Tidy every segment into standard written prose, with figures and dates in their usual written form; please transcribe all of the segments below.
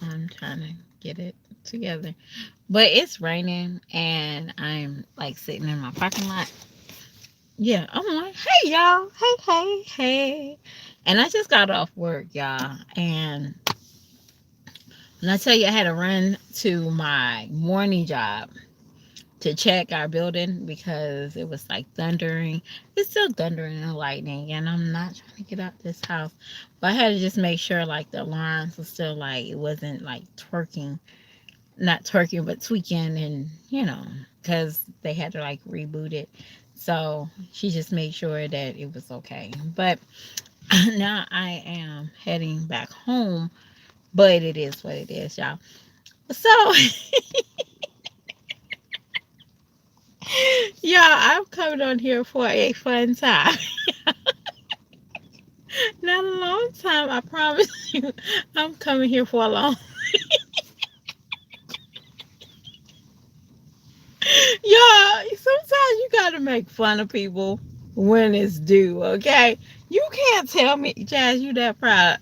I'm trying to get it together. But it's raining and I'm like sitting in my parking lot. Yeah, I'm like, hey y'all, hey. And I just got off work, y'all. And when I tell you I had to run to my morning job to check our building because it was like thundering. It's still thundering and lightning, and I'm not trying to get out this house. But I had to just make sure like the alarms was still like it wasn't like twerking, not twerking, but tweaking, and because they had to like reboot it. So she just made sure that it was okay. But now I am heading back home, but it is what it is, y'all. So, y'all, I'm coming on here for a fun time. Not a long time, I promise you. I'm coming here for a long. Y'all, sometimes you gotta make fun of people when it's due, okay? You can't tell me, Jazz, you that proud.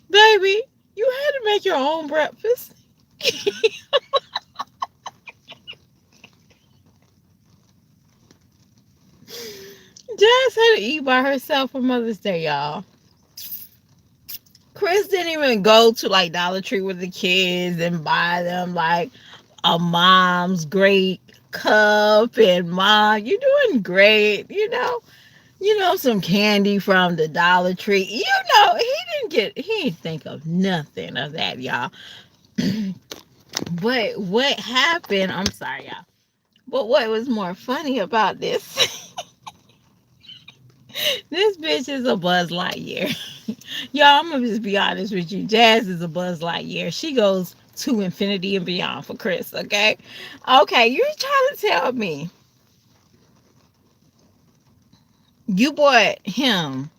Baby, you had to make your own breakfast. Jazz had to eat by herself for Mother's Day, y'all. Chris didn't even go to like Dollar Tree with the kids and buy them like a mom's great cup and mom, you doing great, some candy from the Dollar Tree. He didn't think of nothing of that, y'all. But what happened, I'm sorry, y'all. But what was more funny about this, this bitch is a Buzz Lightyear. Y'all, I'm gonna just be honest with you. Jazz is a Buzz Lightyear. She goes to infinity and beyond for Chris, okay? Okay, you're trying to tell me you bought him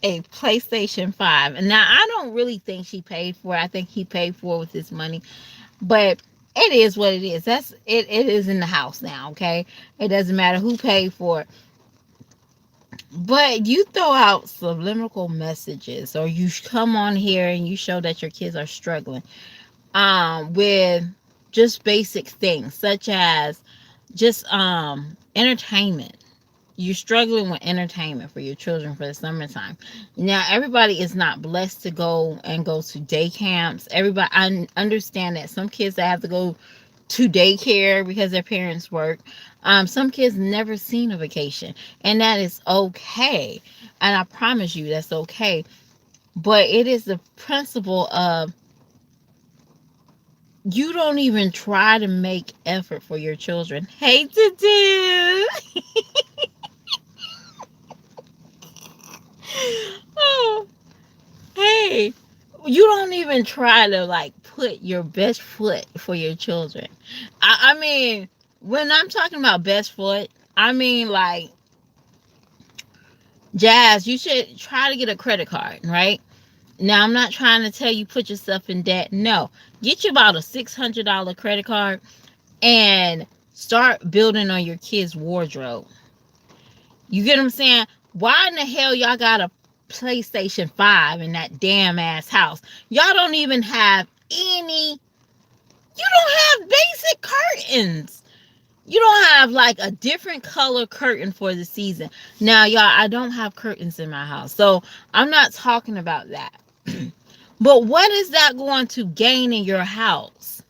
a PlayStation 5. And now I don't really think she paid for it. I think he paid for it with his money. But it is what it is. It is in the house now, okay? It doesn't matter who paid for it. But you throw out subliminal messages or you come on here and you show that your kids are struggling with just basic things such as just entertainment. You're struggling with entertainment for your children for the summertime. Now, everybody is not blessed to go to day camps. Everybody, I understand that some kids that have to go to daycare because their parents work. Some kids never seen a vacation, and that is okay. And I promise you, that's okay. But it is the principle of you don't even try to make effort for your children. Hate to do. Oh, hey, you don't even try to like put your best foot for your children. I mean, when I'm talking about best foot, I mean like Jazz, you should try to get a credit card, right? Now, I'm not trying to tell you put yourself in debt. No, get you about a $600 credit card and start building on your kids' wardrobe. You get what I'm saying? Why in the hell y'all got a PlayStation 5 in that damn ass house? Y'all don't even have any, you don't have basic curtains. You don't have like a different color curtain for the season. Now, y'all, I don't have curtains in my house. So I'm not talking about that. But what is that going to gain in your house?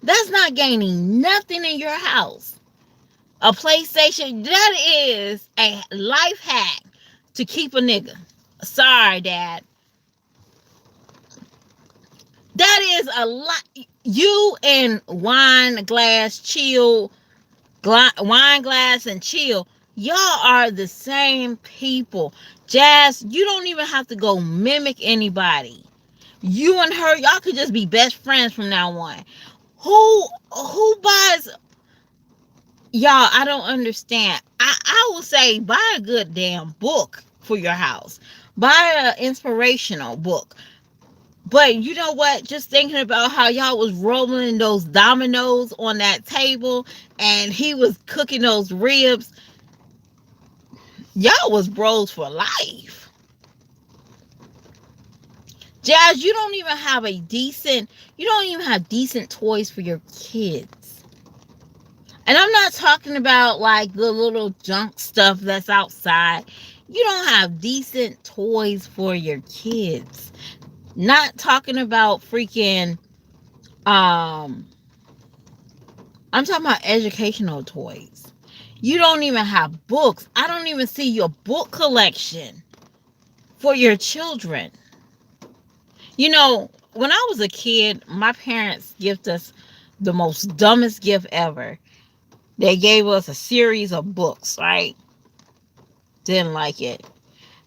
That's not gaining nothing in your house. A PlayStation, that is a life hack to keep a nigga. Sorry, Dad. That is a lot. You and wine glass, chill, wine glass and chill. Y'all are the same people. Jazz, you don't even have to go mimic anybody. You and her, y'all could just be best friends from now on. Who buys, y'all? I don't understand. I will say buy a good damn book for your house. Buy an inspirational book. But you know what? Just thinking about how y'all was rolling those dominoes on that table and he was cooking those ribs, y'all was bros for life. Jazz, you don't even have decent toys for your kids. And I'm not talking about like the little junk stuff that's outside. You don't have decent toys for your kids. Not talking about freaking um I'm talking about educational toys. You don't even have books. I don't even see your book collection for your children. You know, when I was a kid, my parents gifted us the most dumbest gift ever. They gave us a series of books, right? Didn't like it.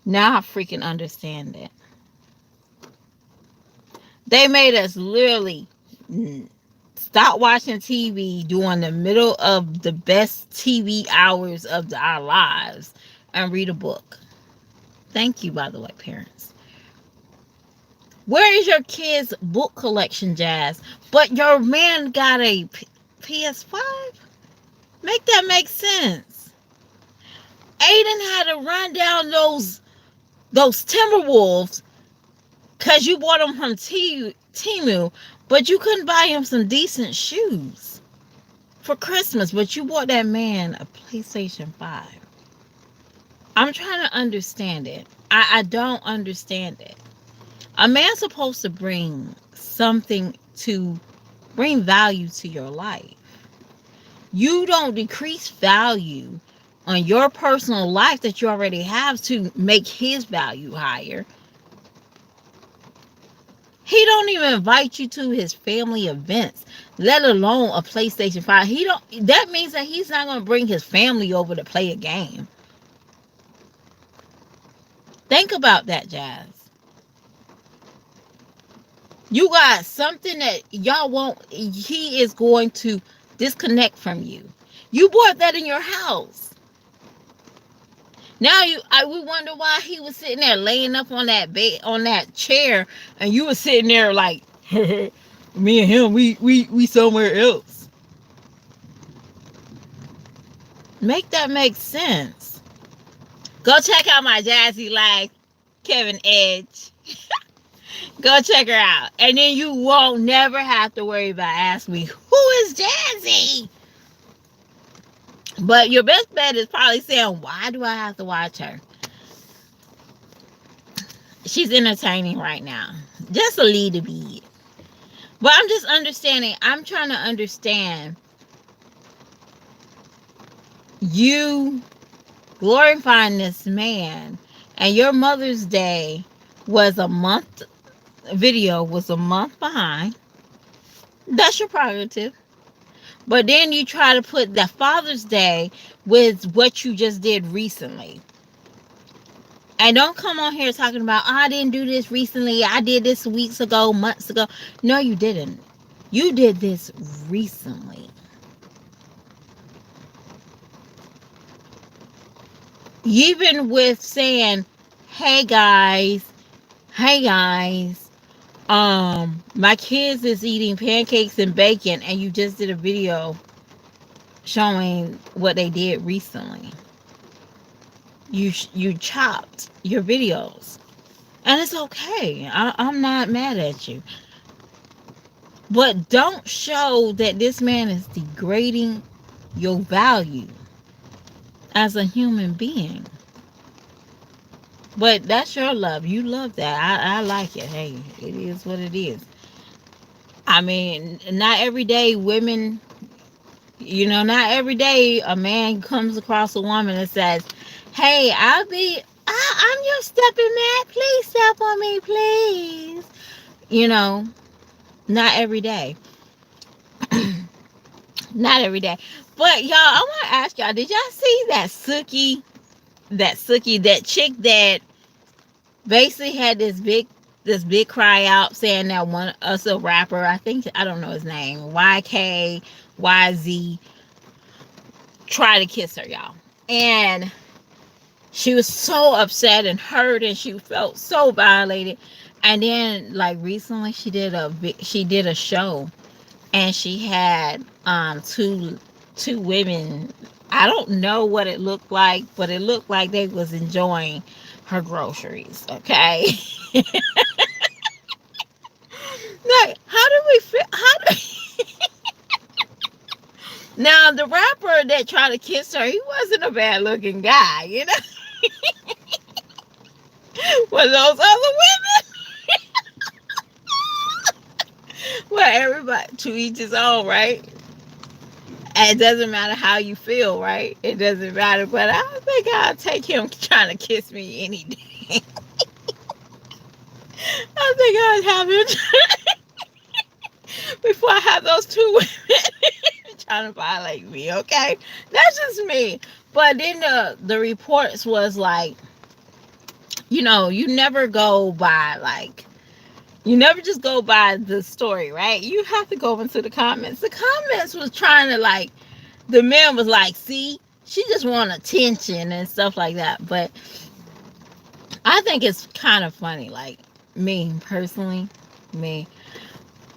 Now I freaking understand it. They made us literally stop watching TV during the middle of the best TV hours of our lives and read a book. Thank you, by the way, parents. Where is your kids' book collection, Jazz? But your man got a PS5? Make that make sense. Aiden had to run down those Timberwolves because you bought them from Timu, but you couldn't buy him some decent shoes for Christmas, but you bought that man a PlayStation 5. I'm trying to understand it. I don't understand it. A man's supposed to bring something to bring value to your life. You don't decrease value on your personal life that you already have to make his value higher. He don't even invite you to his family events, let alone a PlayStation 5. He don't that means that he's not going to bring his family over to play a game. Think about that, Jazz. You got something that y'all want, he is going to disconnect from you. You bought that in your house. Now we wonder why he was sitting there laying up on that bed, on that chair, and you were sitting there like, me and him, we somewhere else. Make that make sense. Go check out my Jazzy Life, Kevin Edge. Go check her out. And then you won't never have to worry about asking me, who is Jazzy? But your best bet is probably saying, why do I have to watch her? She's entertaining right now. Just a little bit. But I'm just understanding. I'm trying to understand you glorifying this man, and your Mother's Day was a month, video was a month behind. That's your prerogative. But then you try to put the Father's Day with what you just did recently. And don't come on here talking about, oh, I didn't do this recently. I did this weeks ago, months ago. No, you didn't. You did this recently. Even with saying, hey guys, my kids is eating pancakes and bacon, and you just did a video showing what they did recently. You chopped your videos, and it's okay. I'm not mad at you, but don't show that this man is degrading your value as a human being. But that's your love. You love that. I like it. Hey, it is what it is. I mean, not every day women, not every day a man comes across a woman and says, hey, I'm your stepping man. Please step on me, please. Not every day. Not every day. But y'all, I want to ask y'all, did y'all see that chick that basically had this big cry out saying that one us a rapper, I don't know his name, YKYZ, tried to kiss her, y'all. And she was so upset and hurt, and she felt so violated. And then like recently she did a show, and she had two women. I don't know what it looked like, but it looked like they was enjoying her groceries. Okay. Like, how do we feel? How do now the rapper that tried to kiss her? He wasn't a bad looking guy, you know. But those other women, well, everybody to each his own, right? And it doesn't matter how you feel, right? It doesn't matter. But I think I'll take him trying to kiss me any day. I think I'd have him before I have those two women trying to violate me. Okay, that's just me. But then the reports was like, you never go by like you never just go by the story, right? You have to go into the comments. The comments was trying to like the man was like, see, she just want attention and stuff like that. But I think it's kind of funny, like me personally, me.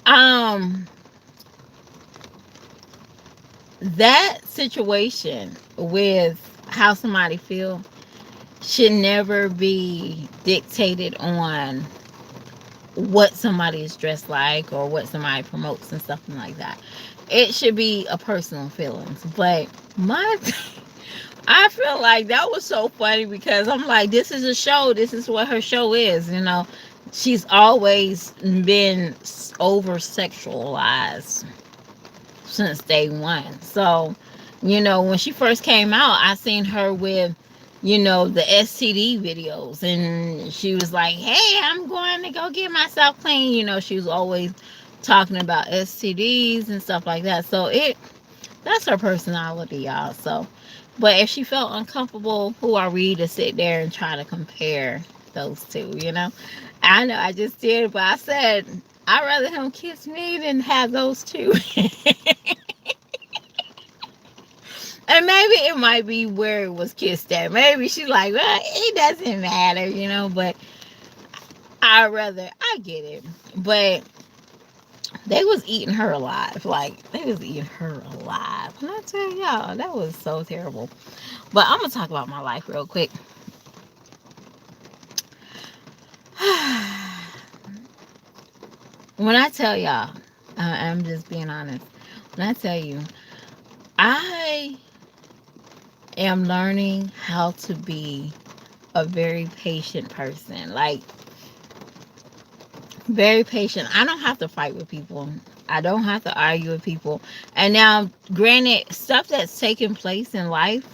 Um, that situation with how somebody feel should never be dictated on what somebody is dressed like or what somebody promotes and stuff like that. It should be a personal feelings. But my I feel like that was so funny because I'm like, this is a show. This is what her show is. She's always been over sexualized since day one. So, when she first came out, I seen her with, the STD videos, and she was like, "Hey, I'm going to go get myself clean." She was always talking about STDs and stuff like that. So that's her personality, y'all. So, but if she felt uncomfortable, who are we to sit there and try to compare those two? I know I just did, but I said I'd rather him kiss me than have those two. And maybe it might be where it was kissed at. Maybe she's like, well, it doesn't matter, but I get it. But they was eating her alive. Like, they was eating her alive. And I tell y'all, that was so terrible. But I'm going to talk about my life real quick. When I tell y'all, I'm just being honest. When I tell you, I am learning how to be a very patient person. Like, very patient. I don't have to fight with people. I don't have to argue with people. And now, granted, stuff that's taking place in life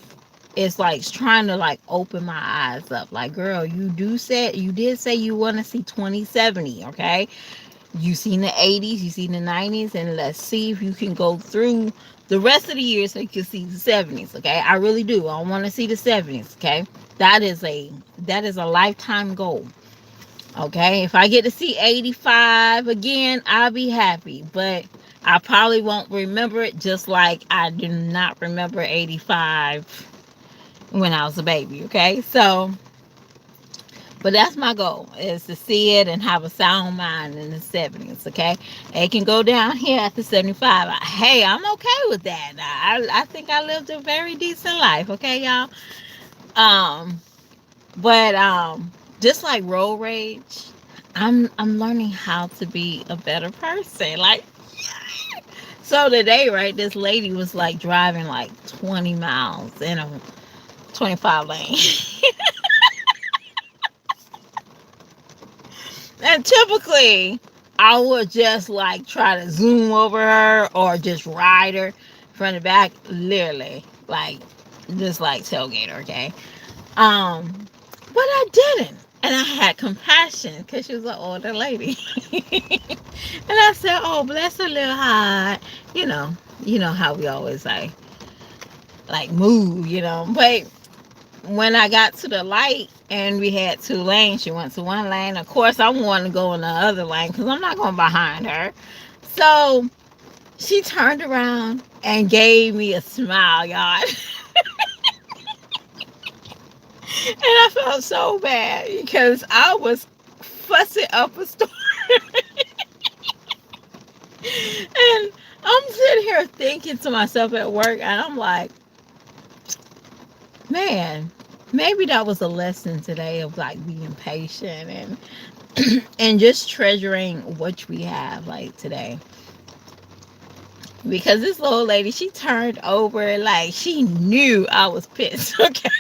is like trying to like open my eyes up. Like, girl, you did say you want to see 2070, okay? You seen the 80s, you seen the 90s, and let's see if you can go through the rest of the year so you can see the 70s, okay? I really do. I want to see the 70s, okay? That is a lifetime goal. Okay, if I get to see 85 again, I'll be happy. But I probably won't remember it, just like I do not remember 85 when I was a baby. Okay, so, but that's my goal, is to see it and have a sound mind in the 70s. Okay, it can go down here after 75. Hey, I'm okay with that. I think I lived a very decent life. Okay, y'all. Um, but just like road rage, I'm learning how to be a better person. Like, so today, right, this lady was like driving like 20 miles in a 25 lane. And typically I would just like try to zoom over her or just ride her from the back, literally, like just like tailgate her, okay? But I didn't. And I had compassion because she was an older lady. And I said, "Oh, bless her little heart." You know how we always like move, But when I got to the light and we had two lanes, she went to one lane. Of course, I wanted to go in the other lane because I'm not going behind her. So she turned around and gave me a smile, y'all. And I felt so bad because I was fussing up a storm. And I'm sitting here thinking to myself at work, and I'm like, man, maybe that was a lesson today of like being patient and just treasuring what we have like today. Because this little lady, she turned over like she knew I was pissed. Okay,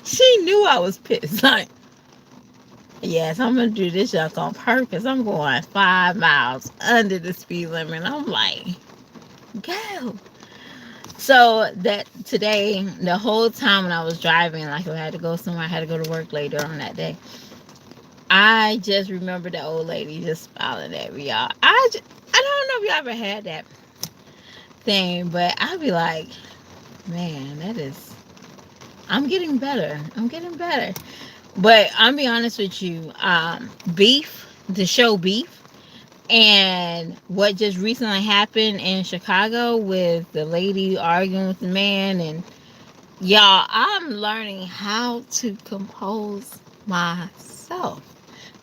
she knew I was pissed. Like, yes, I'm gonna do this junk on purpose. I'm going 5 miles under the speed limit. I'm like, go. So that today, the whole time when I was driving, like I had to go somewhere, I had to go to work later on that day. I just remember the old lady just smiling at me, y'all. I don't know if you ever had that thing, but I'd be like, man, that is, I'm getting better. I'm getting better. But I'll be honest with you, Beef, the show Beef, and what just recently happened in Chicago with the lady arguing with the man, and y'all, I'm learning how to compose myself.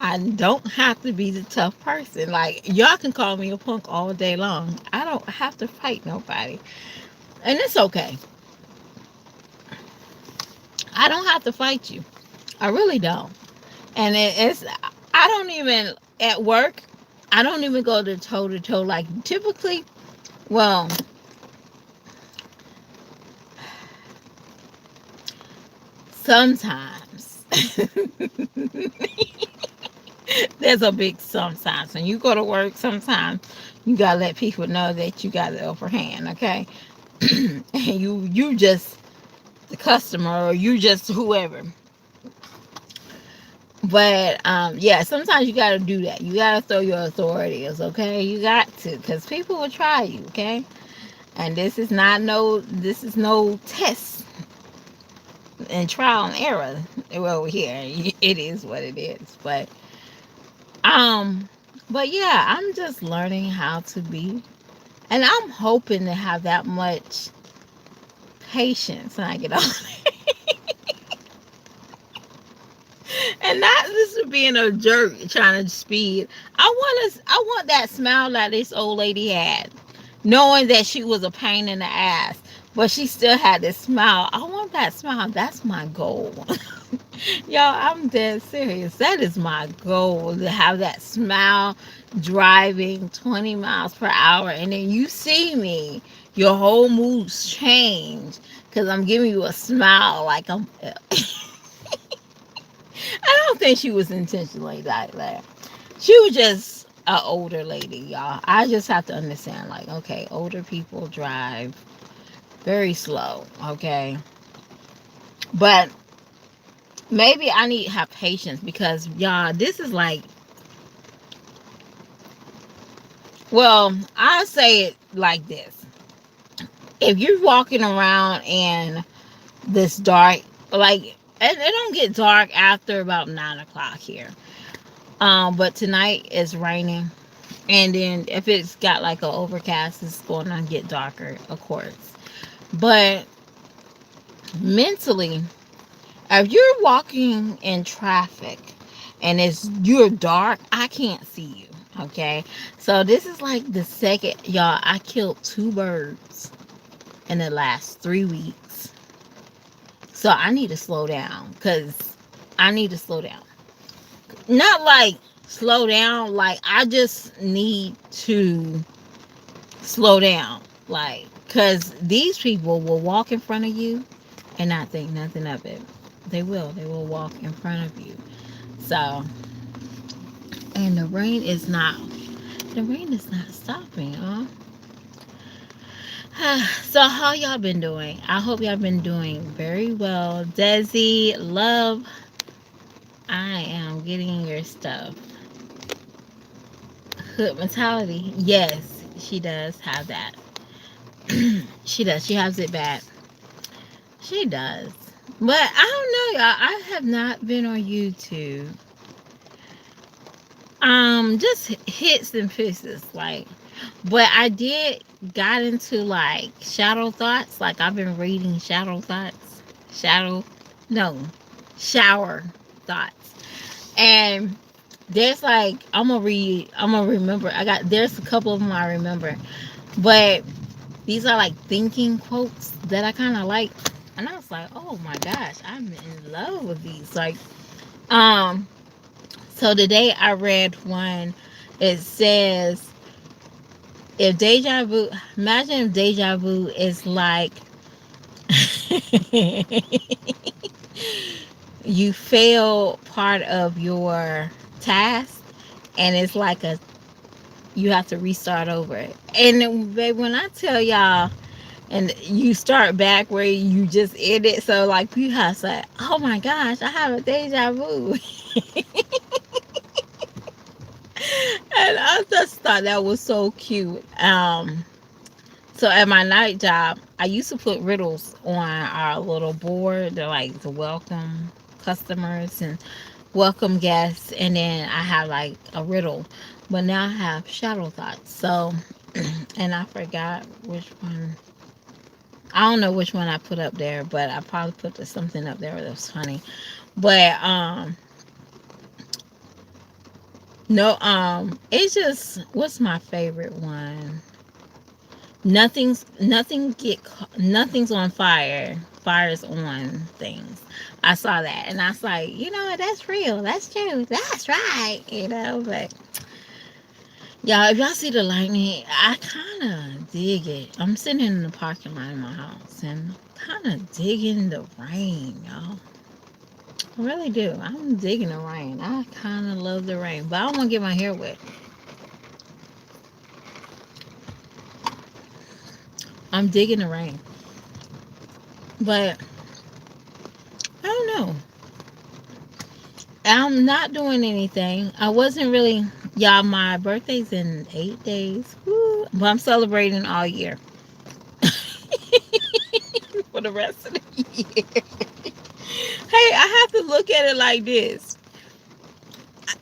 I don't have to be the tough person. Like, y'all can call me a punk all day long. I don't have to fight nobody. And it's okay. I don't have to fight you. I really don't. And I don't even, at work, I don't even go to toe to toe. Like, typically, well, sometimes. There's a big sometimes. When you go to work, sometimes you gotta let people know that you got the upper hand, okay? And you just the customer, or you just whoever. But yeah, sometimes you gotta do that. You gotta throw your authorities, okay? You got to, because people will try you, okay? And this is no test and trial and error over here. It is what it is. Um, but yeah, I'm just learning how to be, and I'm hoping to have that much patience when I get older. And not just being a jerk trying to speed. I want that smile that this old lady had, knowing that she was a pain in the ass, but she still had this smile. I want that smile. That's my goal. Y'all, I'm dead serious. That is my goal, to have that smile driving 20 miles per hour. And then you see me, your whole mood's change because I'm giving you a smile like I'm. I don't think she was intentionally like that. She was just an older lady, y'all. I just have to understand, like, okay, older people drive very slow, okay? But maybe I need to have patience because, y'all, this is like, well, I'll say it like this. If you're walking around in this dark, like, it don't get dark after about 9 o'clock here. But tonight it's raining. And then if it's got like an overcast, it's going to get darker, of course. But mentally, if you're walking in traffic and you're dark, I can't see you. Okay. So this is like the second, y'all, I killed 2 birds in the last 3 weeks. So I need to slow down, because I need to slow down. Not like slow down, like I just need to slow down. Like, because these people will walk in front of you and not think nothing of it. They will. They will walk in front of you. So, and the rain is not stopping, huh? So how y'all been doing? I hope y'all been doing very well. Desi, love, I am getting your stuff. Hood mentality. Yes, she does have that. She does. She has it bad. She does. But I don't know, y'all. I have not been on YouTube. Just hits and pieces, like. But I did got into like shadow thoughts. Like, I've been reading shadow thoughts. No, shower thoughts. And there's like I'm gonna remember. There's a couple of them I remember, but these are like thinking quotes that I kind of like, and I was like, oh my gosh, I'm in love with these. Like, um, so today I read one. It says, if deja vu, imagine if deja vu is like you fail part of your task, and it's like a you have to restart over. And babe, when I tell y'all, and you start back where you just ended, so like you have said, oh my gosh, I have a deja vu. And I just thought that was so cute. So at my night job, I used to put riddles on our little board. They're like the welcome customers and welcome guests, and then I have like a riddle. But now I have shadow thoughts. So, and I forgot which one. I don't know which one I put up there, but I probably put something up there that was funny. But no, it's just, what's my favorite one? Nothing's on fire. Fire's on things. I saw that and I was like, you know what, that's real. That's true. That's right. But y'all, if y'all see the lightning, I kinda dig it. I'm sitting in the parking lot of my house and kinda digging the rain, y'all. I really do. I'm digging the rain. I kinda love the rain. But I don't wanna get my hair wet. I'm digging the rain. But I don't know. I'm not doing anything. I wasn't really, y'all. My birthday's in 8 days. Woo. But I'm celebrating all year for the rest of the year. Hey, I have to look at it like this.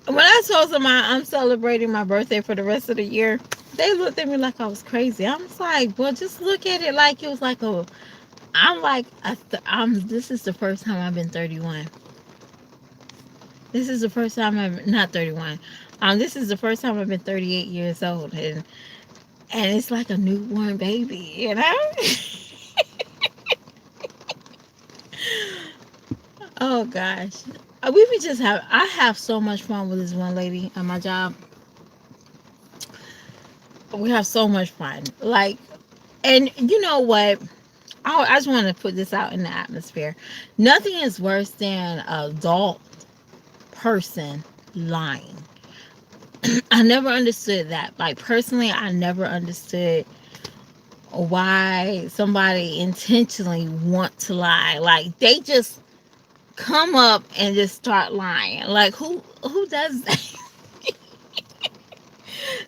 When I told somebody I'm celebrating my birthday for the rest of the year, they looked at me like I was crazy. I was like, well, just look at it like it was like a. I'm like, this is the first time I've been 31. This is the first time I've not 31. This is the first time I've been 38 years old, and it's like a newborn baby, you know. Oh gosh, we just have. I have so much fun with this one lady at my job. We have so much fun. Like, and you know what? I just want to put this out in the atmosphere. Nothing is worse than an adult person lying. I never understood that. Like, personally, I never understood why somebody intentionally want to lie. Like, they just come up and just start lying. Like, who does that?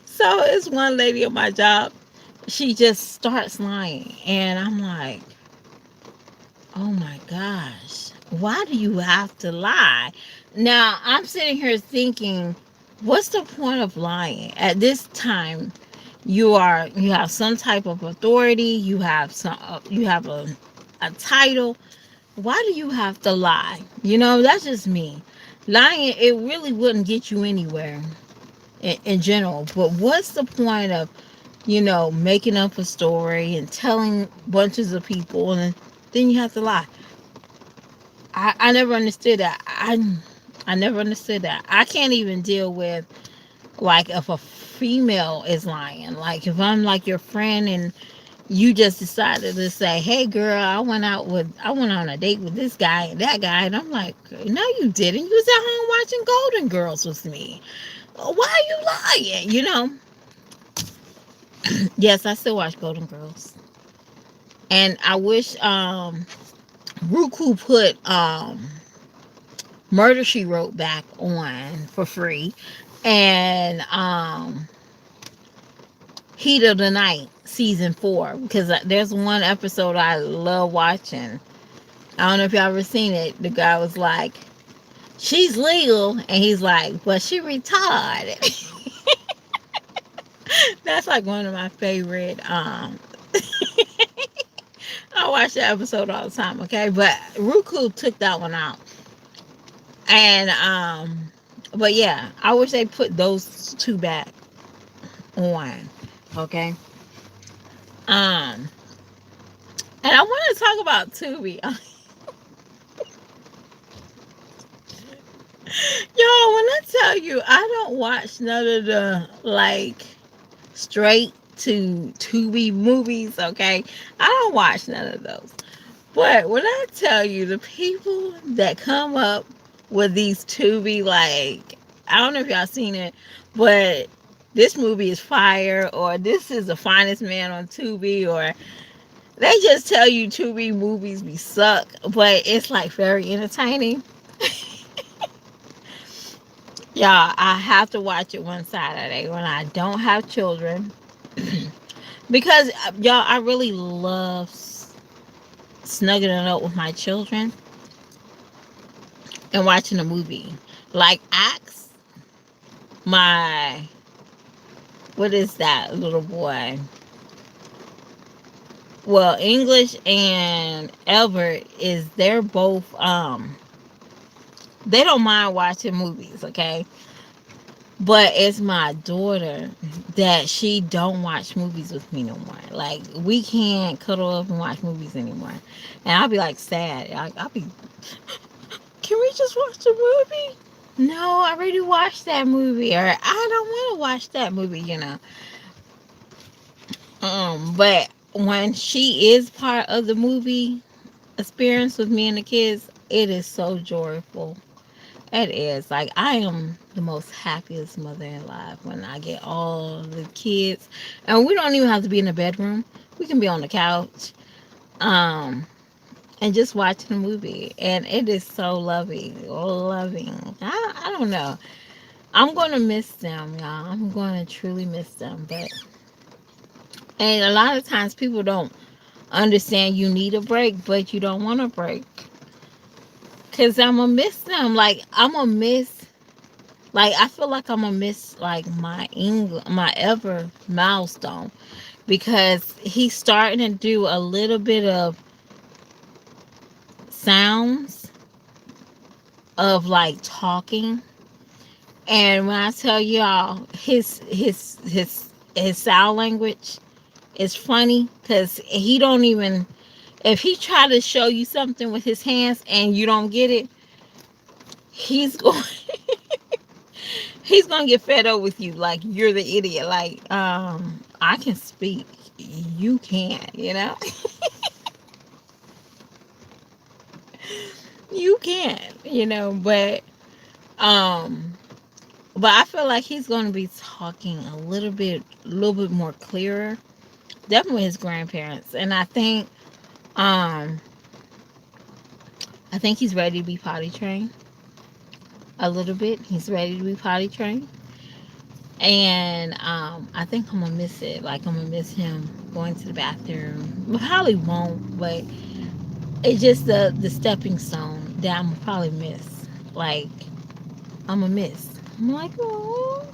So it's one lady at my job. She just starts lying, and I'm like, oh my gosh, why do you have to lie? Now I'm sitting here thinking, what's the point of lying at this time? You have some type of authority. You have a title. Why do you have to lie? That's just me. Lying, it really wouldn't get you anywhere in general. But what's the point of, making up a story and telling bunches of people, and then you have to lie? I never understood that. I never understood that. I can't even deal with, like, if a female is lying. Like, if I'm like your friend and you just decided to say, hey girl, I went on a date with this guy and that guy, and I'm like, no you didn't. You was at home watching Golden Girls with me. Why are you lying? Yes, I still watch Golden Girls. And I wish Roku put Murder She Wrote back on for free, and Heat of the Night season 4, because there's one episode I love watching. I don't know if y'all ever seen it. The guy was like, she's legal, and he's like, but she retarded. That's like one of my favorite. I watch that episode all the time. Okay, but Roku took that one out, and But yeah, I wish they put those two back on. Okay. Um, and I want to talk about Tubi. Y'all, when I tell you I don't watch none of the like straight to Tubi movies, okay? I don't watch none of those. But when I tell you the people that come up with these Tubi, like, I don't know if y'all seen it, but this movie is fire, or this is the finest man on Tubi, or they just tell you Tubi movies be suck, but it's like very entertaining. Y'all, I have to watch it one Saturday when I don't have children. Because y'all, I really love snuggling up with my children and watching a movie. Like, ask my, what is that little boy? Well, English and Albert is, they're both, they don't mind watching movies, okay? But it's my daughter that she don't watch movies with me no more. Like, we can't cuddle up and watch movies anymore. And I'll be like sad. I'll be, can we just watch a movie? No, I already watched that movie, or I don't want to watch that movie, you know. But when she is part of the movie experience with me and the kids, it is so joyful. It is. Like, I am the most happiest mother alive when I get all the kids. And we don't even have to be in the bedroom. We can be on the couch. Um and just watching a movie. And it is so loving. Loving. I don't know. I'm gonna miss them, y'all. I'm gonna truly miss them. But and a lot of times people don't understand you need a break, but you don't want a break. Cause I'm gonna miss them. Like, I'm gonna miss, like, I feel like I'm gonna miss like my English, my ever milestone, because he's starting to do a little bit of sounds of like talking. And when I tell y'all, his sound language is funny, because he don't even, if he try to show you something with his hands and you don't get it, he's going he's gonna get fed up with you, like you're the idiot. Like, I can speak, you can't, you know. You can't, you know. Um but I feel like he's gonna be talking a little bit more clearer, definitely his grandparents. And um I think he's ready to be potty trained a little bit. He's ready to be potty trained. And I think I'm gonna miss it. Like, I'm gonna miss him going to the bathroom. I probably won't, but it's just the stepping stone that I'm gonna probably miss. Like, I'm gonna miss. I'm like, oh.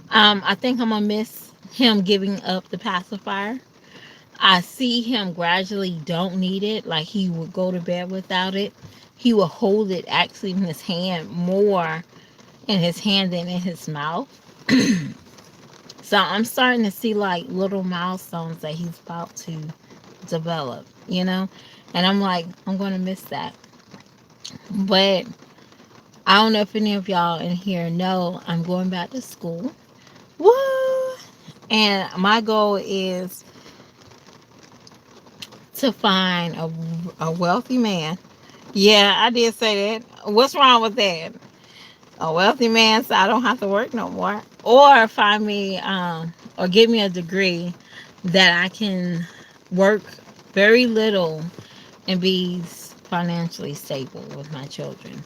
I think I'm gonna miss him giving up the pacifier. I see him gradually don't need it. Like, he would go to bed without it. He will hold it actually in his hand, more in his hand than in his mouth. So I'm starting to see like little milestones that he's about to develop, you know? And I'm like, I'm going to miss that. But I don't know if any of y'all in here know I'm going back to school. Woo! And my goal is to find a wealthy man. Yeah, I did say that. What's wrong with that? A wealthy man, so I don't have to work no more. Or find me, or give me a degree that I can work very little and be financially stable with my children.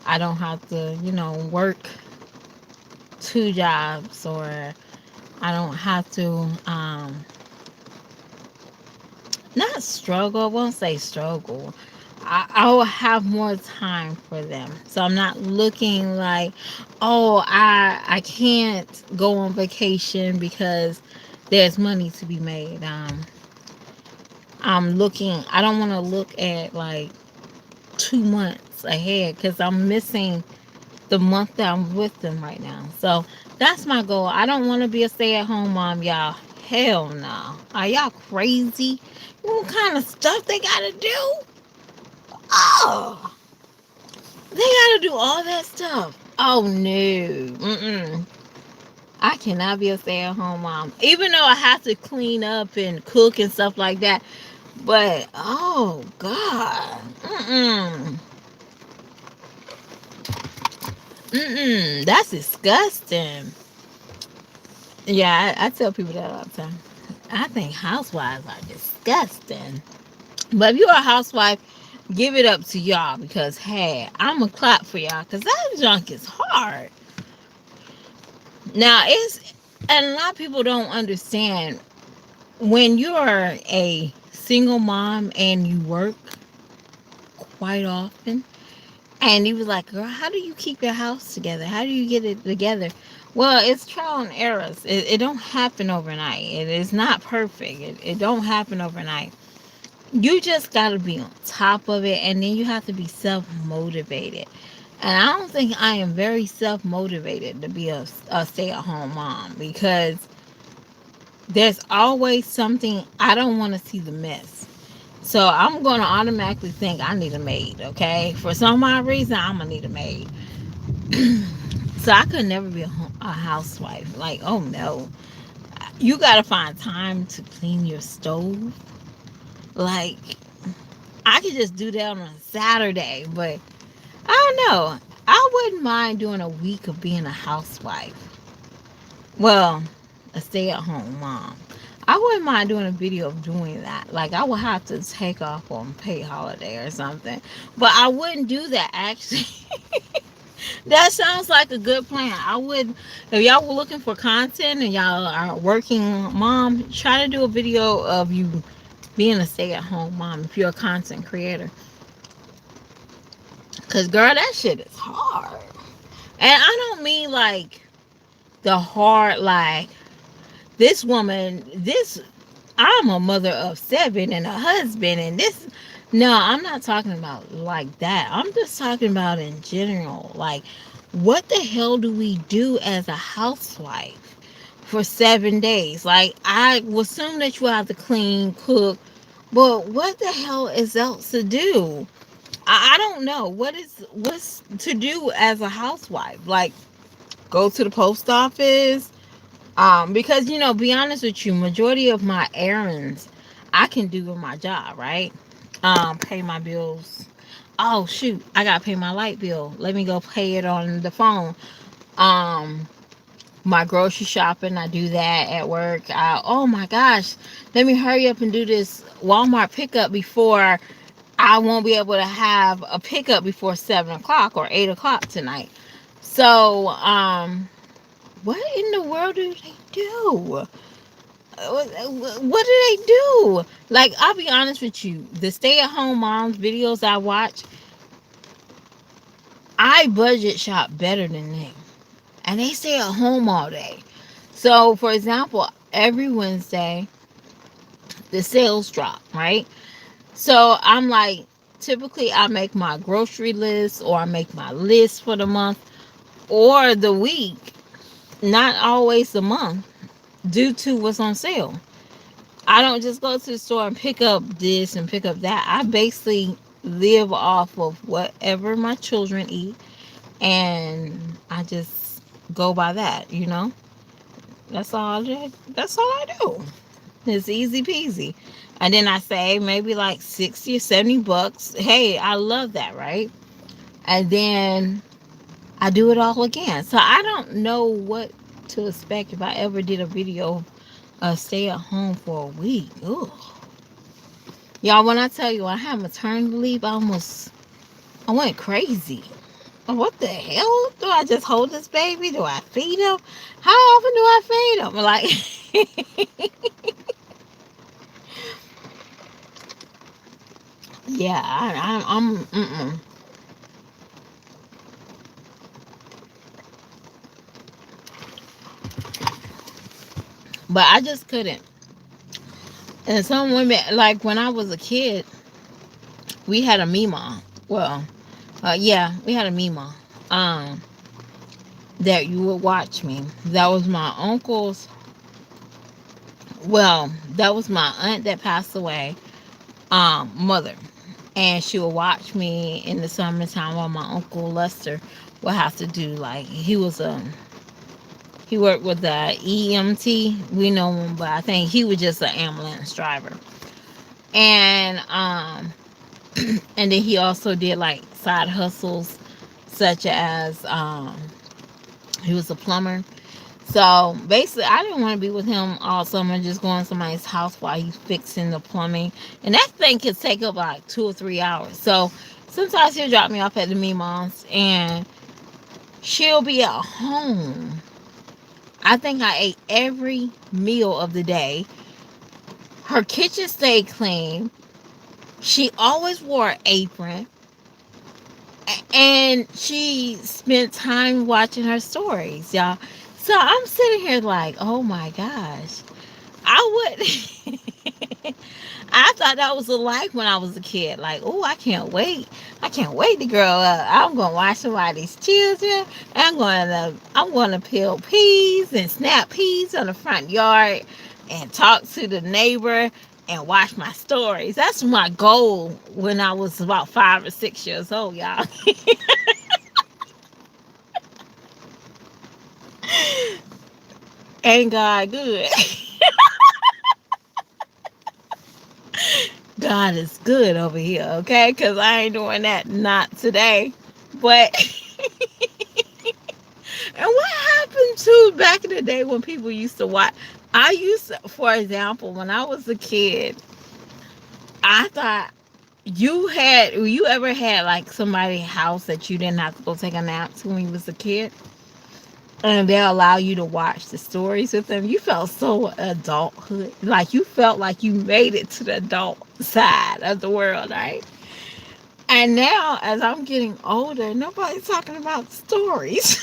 I don't have to, work two jobs, or I don't have to, not struggle. I won't say struggle. I will have more time for them. So I'm not looking like, oh, I can't go on vacation because there's money to be made. I'm looking. I don't want to look at like 2 months ahead, because I'm missing the month that I'm with them right now. So that's my goal. I don't want to be a stay-at-home mom, y'all. Hell no. Are y'all crazy? What kind of stuff they gotta do? Oh, they gotta do all that stuff. Oh no. Mm-mm. I cannot be a stay-at-home mom. Even though I have to clean up and cook and stuff like that. But oh God. Mm-mm. Mm-mm. That's disgusting. Yeah, I tell people that all the time. I think housewives are disgusting. But if you're a housewife, give it up to y'all because hey, I'm a clap for y'all because that junk is hard. Now it's and a lot of people don't understand when you're a single mom and you work quite often. And he was like, girl, how do you keep your house together? How do you get it together? Well, it's trial and errors. It don't happen overnight. It is not perfect. It don't happen overnight. You just got to be on top of it. And then you have to be self-motivated. And I don't think I am very self-motivated to be a stay-at-home mom. Because there's always something. I don't want to see the mess. So I'm going to automatically think I need a maid, okay? For some odd reason, I'm going to need a maid. So I could never be a housewife. Like, oh no. You got to find time to clean your stove. Like, I could just do that on a Saturday, but I don't know. I wouldn't mind doing a week of being a housewife. Well, a stay at home mom. I wouldn't mind doing a video of doing that. Like, I would have to take off on paid holiday or something. But I wouldn't do that, actually. That sounds like a good plan. I would, if y'all were looking for content and y'all are working mom, try to do a video of you being a stay at home mom if you're a content creator. Because, girl, that shit is hard. And I don't mean like the hard, like, this woman, this, I'm a mother of 7 and a husband, and this, no, I'm not talking about like that. I'm just talking about in general. Like, what the hell do we do as a housewife for 7 days? Like, I would assume that you have to clean, cook, but what the hell is else to do? I don't know what's to do as a housewife. Like, go to the post office, because be honest with you, majority of my errands I can do with my job, right? Pay my bills. Oh shoot, I gotta pay my light bill. Let me go pay it on the phone. Um, my grocery shopping, I do that at work. Oh my gosh, let me hurry up and do this Walmart pickup before I won't be able to have a pickup before 7 o'clock or 8 o'clock tonight. So, what in the world do they do? What do they do? Like, I'll be honest with you, the stay-at-home moms videos I watch, I budget shop better than them, and they stay at home all day. So, for example, every Wednesday the sales drop, right? So I'm like, typically I make my grocery list or I make my list for the month or the week, not always the month, due to what's on sale. I don't just go to the store and pick up this and pick up that. I basically live off of whatever my children eat, and I just go by that. That's all I do. It's easy peasy. And then I say maybe like 60 or 70 bucks. Hey, I love that, right? And then I do it all again. So I don't know what to expect if I ever did a video stay at home for a week. Ugh. Y'all, when I tell you I had maternity leave, I went crazy. What the hell? Do I just hold this baby? Do I feed him? How often do I feed him? Like, yeah, I'm mm-mm. But I just couldn't. And some women, like when I was a kid, we had a Mima. Well, yeah, we had a Mima. that you would watch me. That was my uncle's. Well, that was my aunt that passed away, mother, and she would watch me in the summertime while my uncle Lester would have to do, like, he worked with the EMT. We know him, but I think he was just an ambulance driver. And and then he also did like side hustles, such as he was a plumber. So basically, I didn't want to be with him all summer, just going to somebody's house while he's fixing the plumbing. And that thing could take up like 2 or 3 hours. So sometimes he'll drop me off at the Mimons and she'll be at home. I think I ate every meal of the day. Her kitchen stayed clean. She always wore an apron. And she spent time watching her stories, y'all. So I'm sitting here like, oh my gosh. I would I thought that was a life when I was a kid. Like, oh, I can't wait. I can't wait to grow up. I'm gonna watch somebody's children. I'm gonna peel peas and snap peas on the front yard and talk to the neighbor and watch my stories. That's my goal when I was about 5 or 6 years old, y'all. Ain't God good? God is good over here, okay? Because I ain't doing that, not today. But, and what happened to back in the day when people used to watch? I used to, for example, when I was a kid, I thought you ever had like somebody's house that you didn't have to go take a nap to when you was a kid? And they'll allow you to watch the stories with them. You felt so adulthood. Like you felt like you made it to the adult side of the world, right? And now, as I'm getting older, nobody's talking about stories.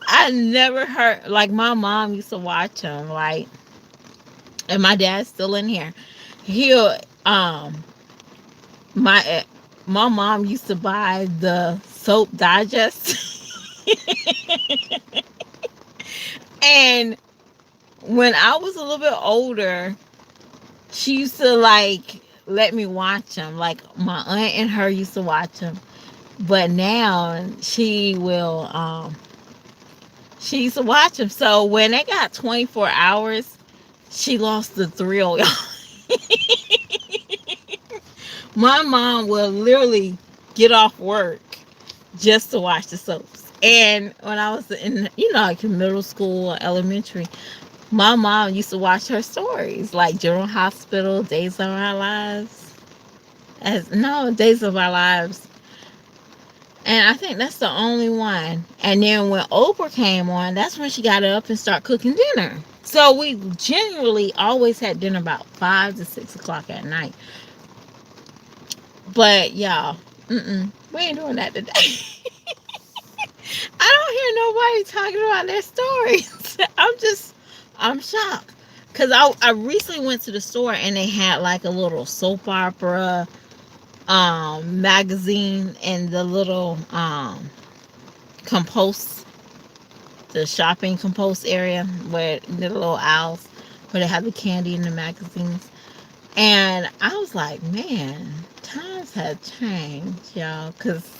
I never heard, like, my mom used to watch them, like, and my dad's still in here. He'll, my, my mom used to buy the soap digest. And when I was a little bit older, she used to, like, let me watch them. Like, my aunt and her used to watch them. But now she used to watch them. So when they got 24 hours, she lost the thrill. My mom will literally get off work just to watch the soaps. And when I was in, like in middle school or elementary, my mom used to watch her stories, like General Hospital, Days of Our Lives. Days of Our Lives. And I think that's the only one. And then when Oprah came on, that's when she got up and started cooking dinner. So we generally always had dinner about 5 to 6 o'clock at night. But y'all, we ain't doing that today. I don't hear nobody talking about their stories. I'm shocked. Because I recently went to the store and they had like a little soap opera magazine in the little compost, the shopping compost area where the little aisles where they have the candy and the magazines. And I was like, man, times have changed, y'all. Because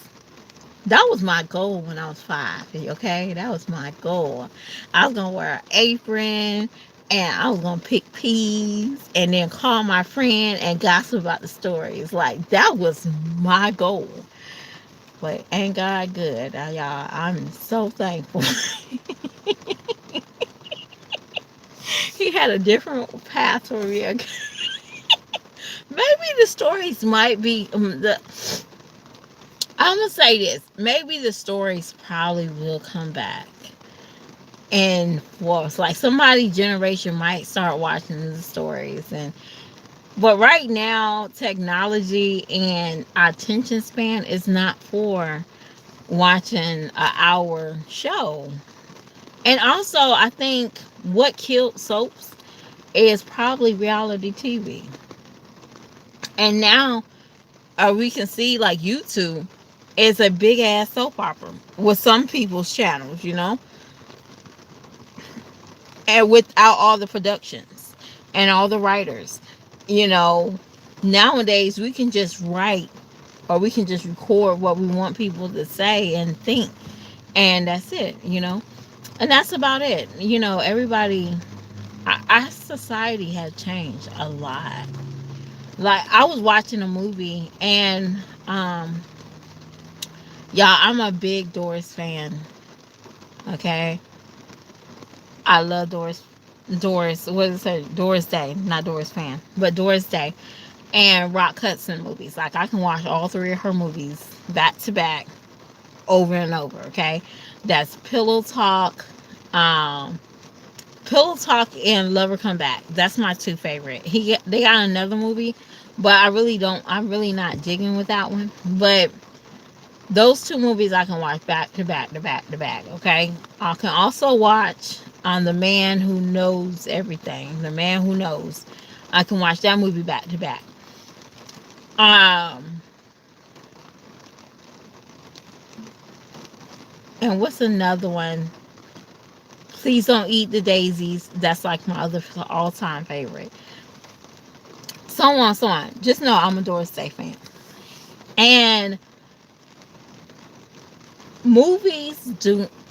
that was my goal when I was 5, okay? That was my goal. I was going to wear an apron and I was going to pick peas and then call my friend and gossip about the stories. Like, that was my goal. But ain't God good, y'all? I'm so thankful. He had a different path for me. Maybe the stories might be I'm gonna say this. Maybe the stories probably will come back and force. Like somebody generation might start watching the stories, but right now technology and our attention span is not for watching an hour show. And also, I think what killed soaps is probably reality TV. And now we can see like YouTube. It's a big ass soap opera with some people's channels, you know, and without all the productions and all the writers, you know. Nowadays, we can just write or we can just record what we want people to say and think, and that's it, you know. And that's about it, you know. Everybody, our society has changed a lot. Like I was watching a movie, and um, y'all, I'm a big Doris fan. Okay, I love Doris. Doris, what is it? Doris Day, not Doris fan, but Doris Day and Rock Hudson movies. Like I can watch all three of her movies back to back, over and over. Okay, that's um, Pillow Talk and Lover Come Back. That's my two favorite. They got another movie, but I really don't. I'm really not digging with that one. But those two movies I can watch back to back to back to back. Okay, I can also watch on The Man Who Knows Everything. The Man Who Knows. I can watch that movie back to back. Um, and what's another one? Please Don't Eat the Daisies. That's like my other all time favorite. So on, so on. Just know I'm a Doris Day fan. And movies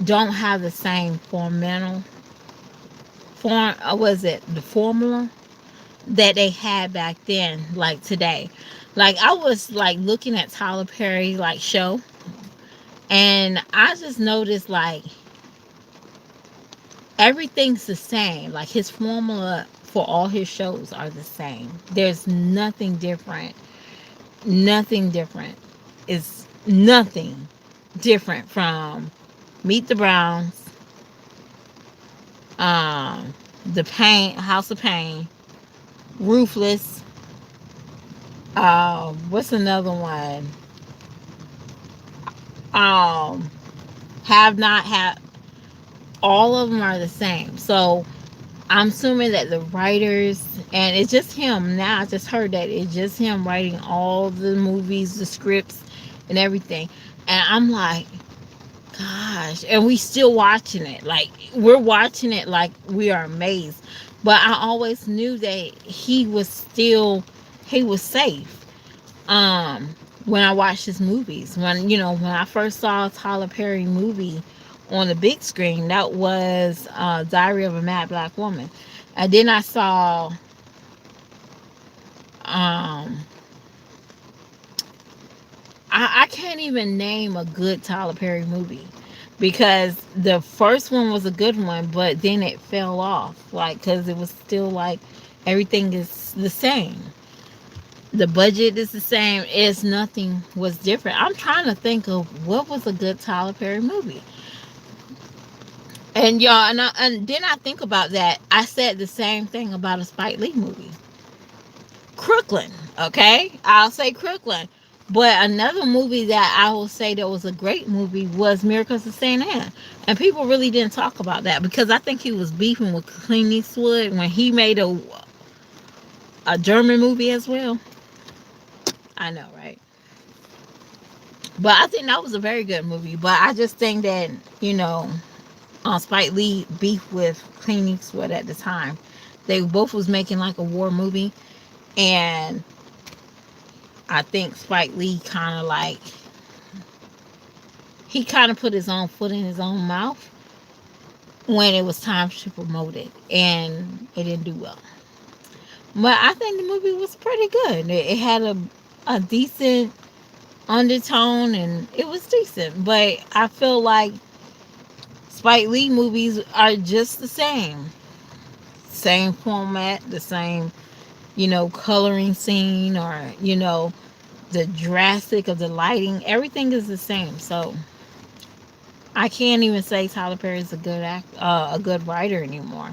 don't have the same was it the formula that they had back then, like today. Like I was like looking at Tyler Perry like show, and I just noticed like everything's the same. Like his formula for all his shows are the same. There's nothing different. Nothing different. It's nothing different from Meet the Browns, um, the Pain, House of Pain, Ruthless. What's another one? Um, have not have. All of them are the same. So I'm assuming that the writers, and it's just him. Now I just heard that it's just him writing all the movies, the scripts, and everything. And I'm like, gosh, and we still watching it. Like we're watching it like we are amazed. But I always knew that he was safe. When I watched his movies, when I first saw a Tyler Perry movie on the big screen, that was Diary of a Mad Black Woman. And then I saw um I can't even name a good Tyler Perry movie because the first one was a good one, but then it fell off, like because it was still like everything is the same. The budget is the same. It's nothing was different. I'm trying to think of what was a good Tyler Perry movie. And y'all, and then I think about that. I said the same thing about a Spike Lee movie, Crooklyn. Okay, I'll say Crooklyn. But another movie that I will say that was a great movie was Miracles of Saint Anne, and people really didn't talk about that because I think he was beefing with Clint Eastwood when he made a German movie as well. I know, right? But I think that was a very good movie. But I just think that Spike Lee beef with Clint Eastwood at the time. They both was making like a war movie, and I think Spike Lee kind of like he kind of put his own foot in his own mouth when it was time to promote it, and it didn't do well. But I think the movie was pretty good. It had a decent undertone, and it was decent. But I feel like Spike Lee movies are just the same format, the same coloring scene, or the drastic of the lighting. Everything is the same. So I can't even say Tyler Perry is a good writer anymore.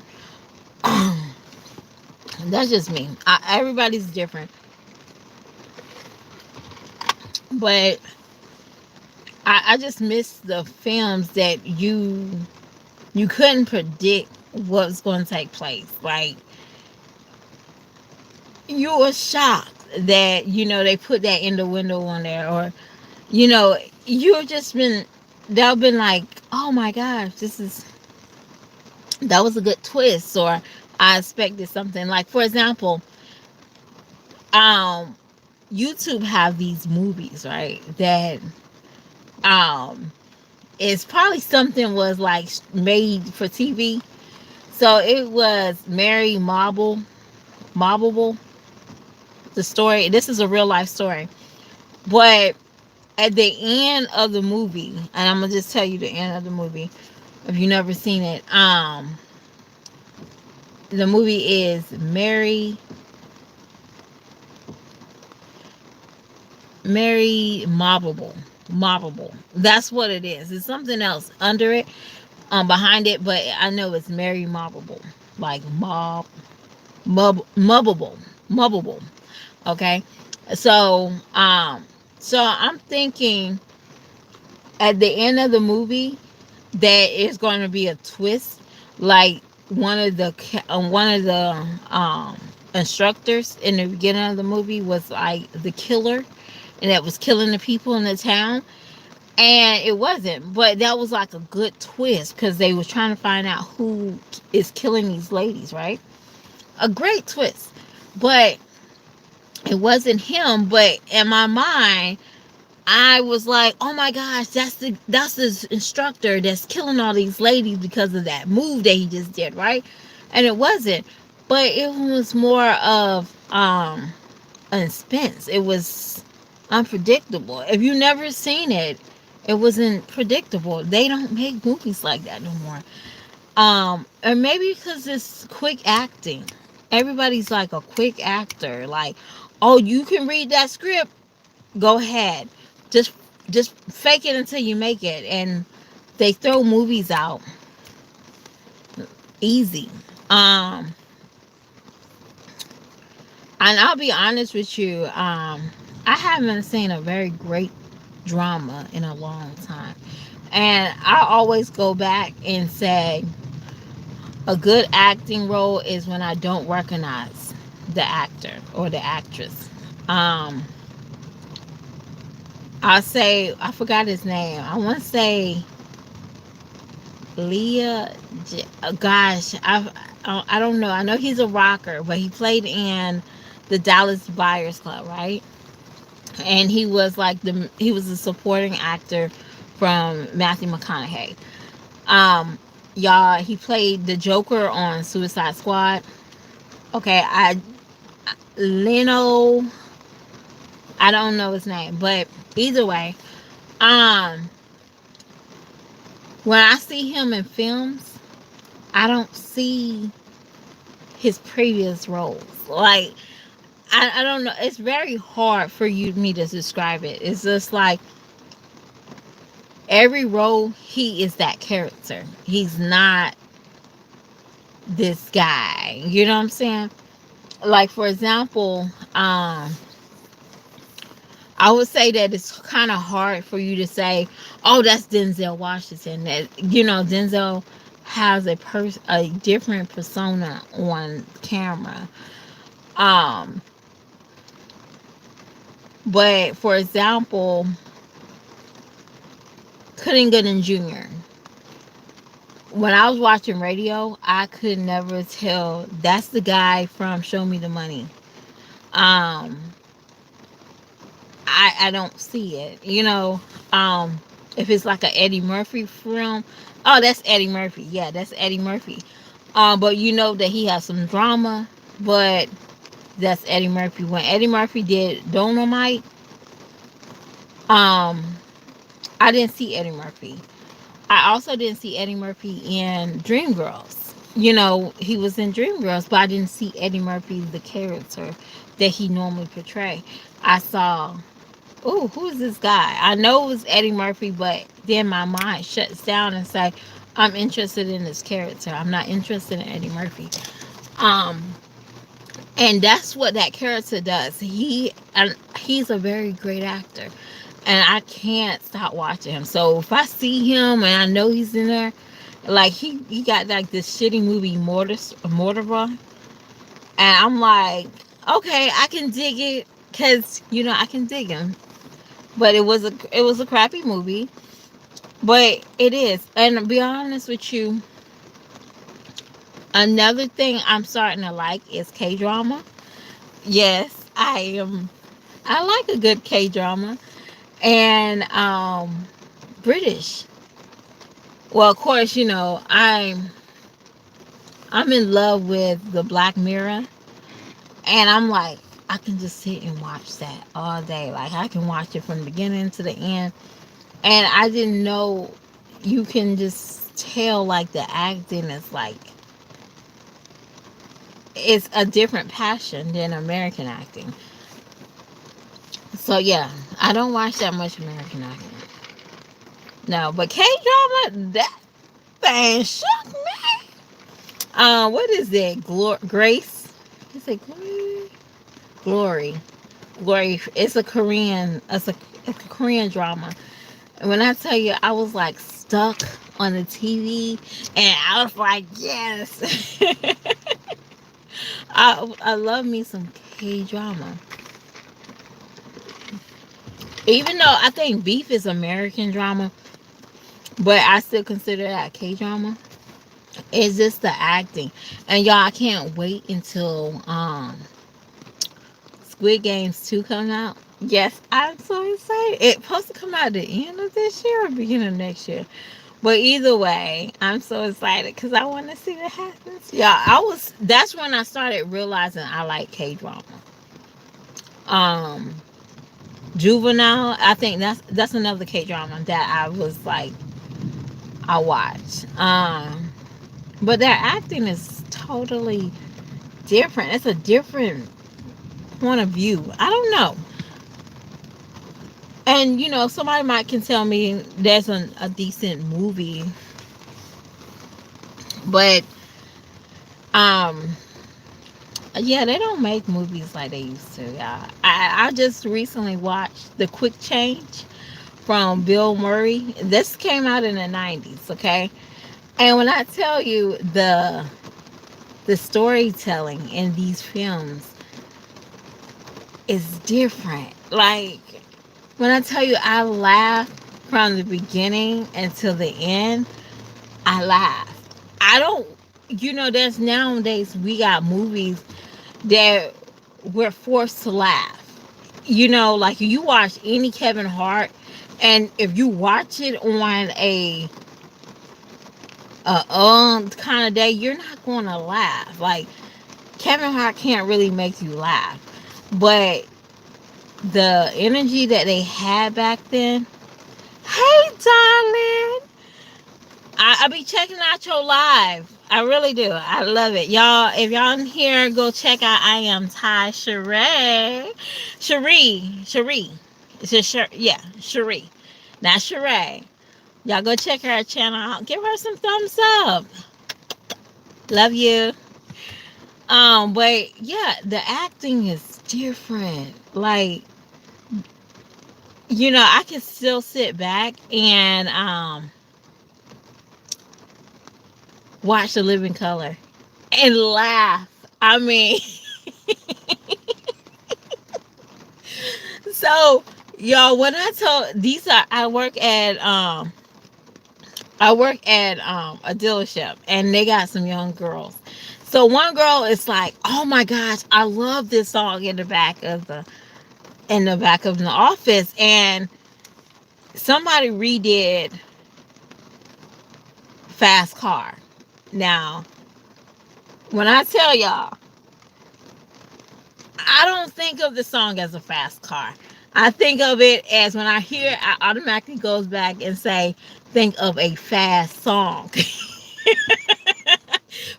That's just me. Everybody's different, but I just miss the films that you couldn't predict what's going to take place. Like you were shocked that they put that in the window on there, or you know you've just been, they'll been like, oh my gosh, that was a good twist, or I expected something. Like, for example, um YouTube have these movies, right, that um it's probably something was like made for TV. So it was Mary Mobbable, the story. This is a real life story. But at the end of the movie, and I'm gonna just tell you the end of the movie if you've never seen it. The movie is Mary Mobbable. That's what it is. It's something else under it, behind it, but I know it's Mary Mobbable, like mubbable, mubbable. Okay, so so I'm thinking at the end of the movie that it's going to be a twist, like one of the instructors in the beginning of the movie was like the killer, and that was killing the people in the town, and it wasn't, but that was like a good twist because they was trying to find out who is killing these ladies, right? A great twist, but it wasn't him. But in my mind, I was like, oh my gosh, that's the instructor that's killing all these ladies because of that move that he just did, right? And it wasn't. But it was more of a suspense. It was unpredictable. If you never seen it, it wasn't predictable. They don't make movies like that no more. And maybe because it's quick acting. Everybody's like a quick actor. Like, oh, you can read that script, go ahead. Just just fake it until you make it. And they throw movies out easy. Um and I'll be honest with you, I haven't seen a very great drama in a long time. And I always go back and say a good acting role is when I don't recognize the actor or the actress. Um I'll say, I forgot his name. I want to say Leah. Gosh, I don't know. I know he's a rocker, but he played in the Dallas Buyers Club, right? And he was a supporting actor from Matthew McConaughey. Um, y'all, he played the Joker on Suicide Squad. Okay, Leno, I don't know his name, but either way, um, when I see him in films, I don't see his previous roles. Like, I don't know. It's very hard for me to describe it. It's just like every role he is that character. He's not this guy. You know what I'm saying? Like, for example, I would say that it's kind of hard for you to say, "Oh, that's Denzel Washington." That, Denzel has a different persona on camera. Um, but for example, Cunningham Jr. When I was watching radio, I could never tell that's the guy from Show Me the Money. Um, I don't see it. If it's like a Eddie Murphy film, oh, that's Eddie Murphy. Yeah, that's Eddie Murphy. But you know that he has some drama, but that's Eddie Murphy. When Eddie Murphy did Dolomite, um, I didn't see Eddie Murphy. I also didn't see Eddie Murphy in Dreamgirls. He was in Dreamgirls, but I didn't see Eddie Murphy, the character that he normally portray. I saw, oh, who's this guy? I know it was Eddie Murphy, but then my mind shuts down and say, I'm interested in this character. I'm not interested in Eddie Murphy. Um, and that's what that character does. He's a very great actor, and I can't stop watching him. So if I see him and I know he's in there, like he got like this shitty movie Mortimer, and I'm like, okay, I can dig it because I can dig him. but it was a crappy movie. But it is, and to be honest with you, another thing I'm starting to like is K drama. Yes, I am. I like a good K drama, and British. Well, of course, I'm in love with the Black Mirror, and I'm like, I can just sit and watch that all day. Like I can watch it from the beginning to the end, and I didn't know you can just tell like the acting is like it's a different passion than American acting. So yeah, I don't watch that much American acting. No, but K drama, that thing shook me. What is it? Grace? Is it Glory? Glory. Glory. It's a Korean drama. And when I tell you, I was like stuck on the TV, and I was like, yes. I love me some K drama. Even though I think Beef is American drama, but I still consider that K drama. It's just the acting, and y'all, I can't wait until Squid Games 2 comes out. Yes, I'm so excited. It's supposed to come out at the end of this year or beginning of next year. But either way, I'm so excited because I want to see what happens. Yeah, that's when I started realizing I like K drama. Um Juvenile, I think that's another K drama that I was like I watched. But their acting is totally different. It's a different point of view. I don't know. And somebody might can tell me there's a decent movie, but um yeah, they don't make movies like they used to. Yeah, I just recently watched The Quick Change from Bill Murray. This came out in the 90s, okay? And when I tell you the storytelling in these films is different. Like when I tell you I laughed from the beginning until the end, I laughed. I don't there's nowadays we got movies that we're forced to laugh. Like you watch any Kevin Hart, and if you watch it on a kind of day, you're not going to laugh. Like Kevin Hart can't really make you laugh, but the energy that they had back then. Hey, darling, I be checking out your live. I really do. I love it. Y'all, if y'all in here, go check out I Am Ty Sheree. Cherie. It's just yeah, Cherie. Not Sheree. Y'all go check her channel out. Give her some thumbs up. Love you. But yeah, the acting is different. Like, I can still sit back and watch The Living Color and laugh. I mean, so y'all, when I told these are I work at a dealership, and they got some young girls. So one girl is like, "Oh my gosh, I love this song," in the office, and somebody redid Fast Car. Now, when I tell y'all, I don't think of the song as a fast car. I think of it as when I hear it, I automatically goes back and say, think of a fast song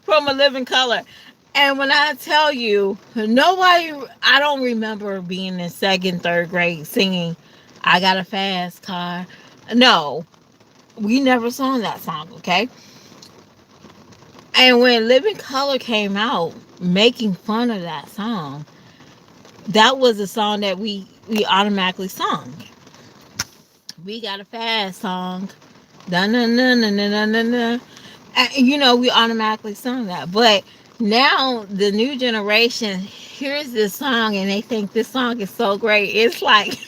from A Living Color. And when I tell you, I don't remember being in second, third grade singing, I got a fast car. No, we never sung that song, okay? And when Living Color came out, making fun of that song, that was a song that we automatically sung. We got a fast song. Dun, dun, dun, dun, dun, dun, dun. And, we automatically sung that. But now the new generation hears this song and they think this song is so great. It's like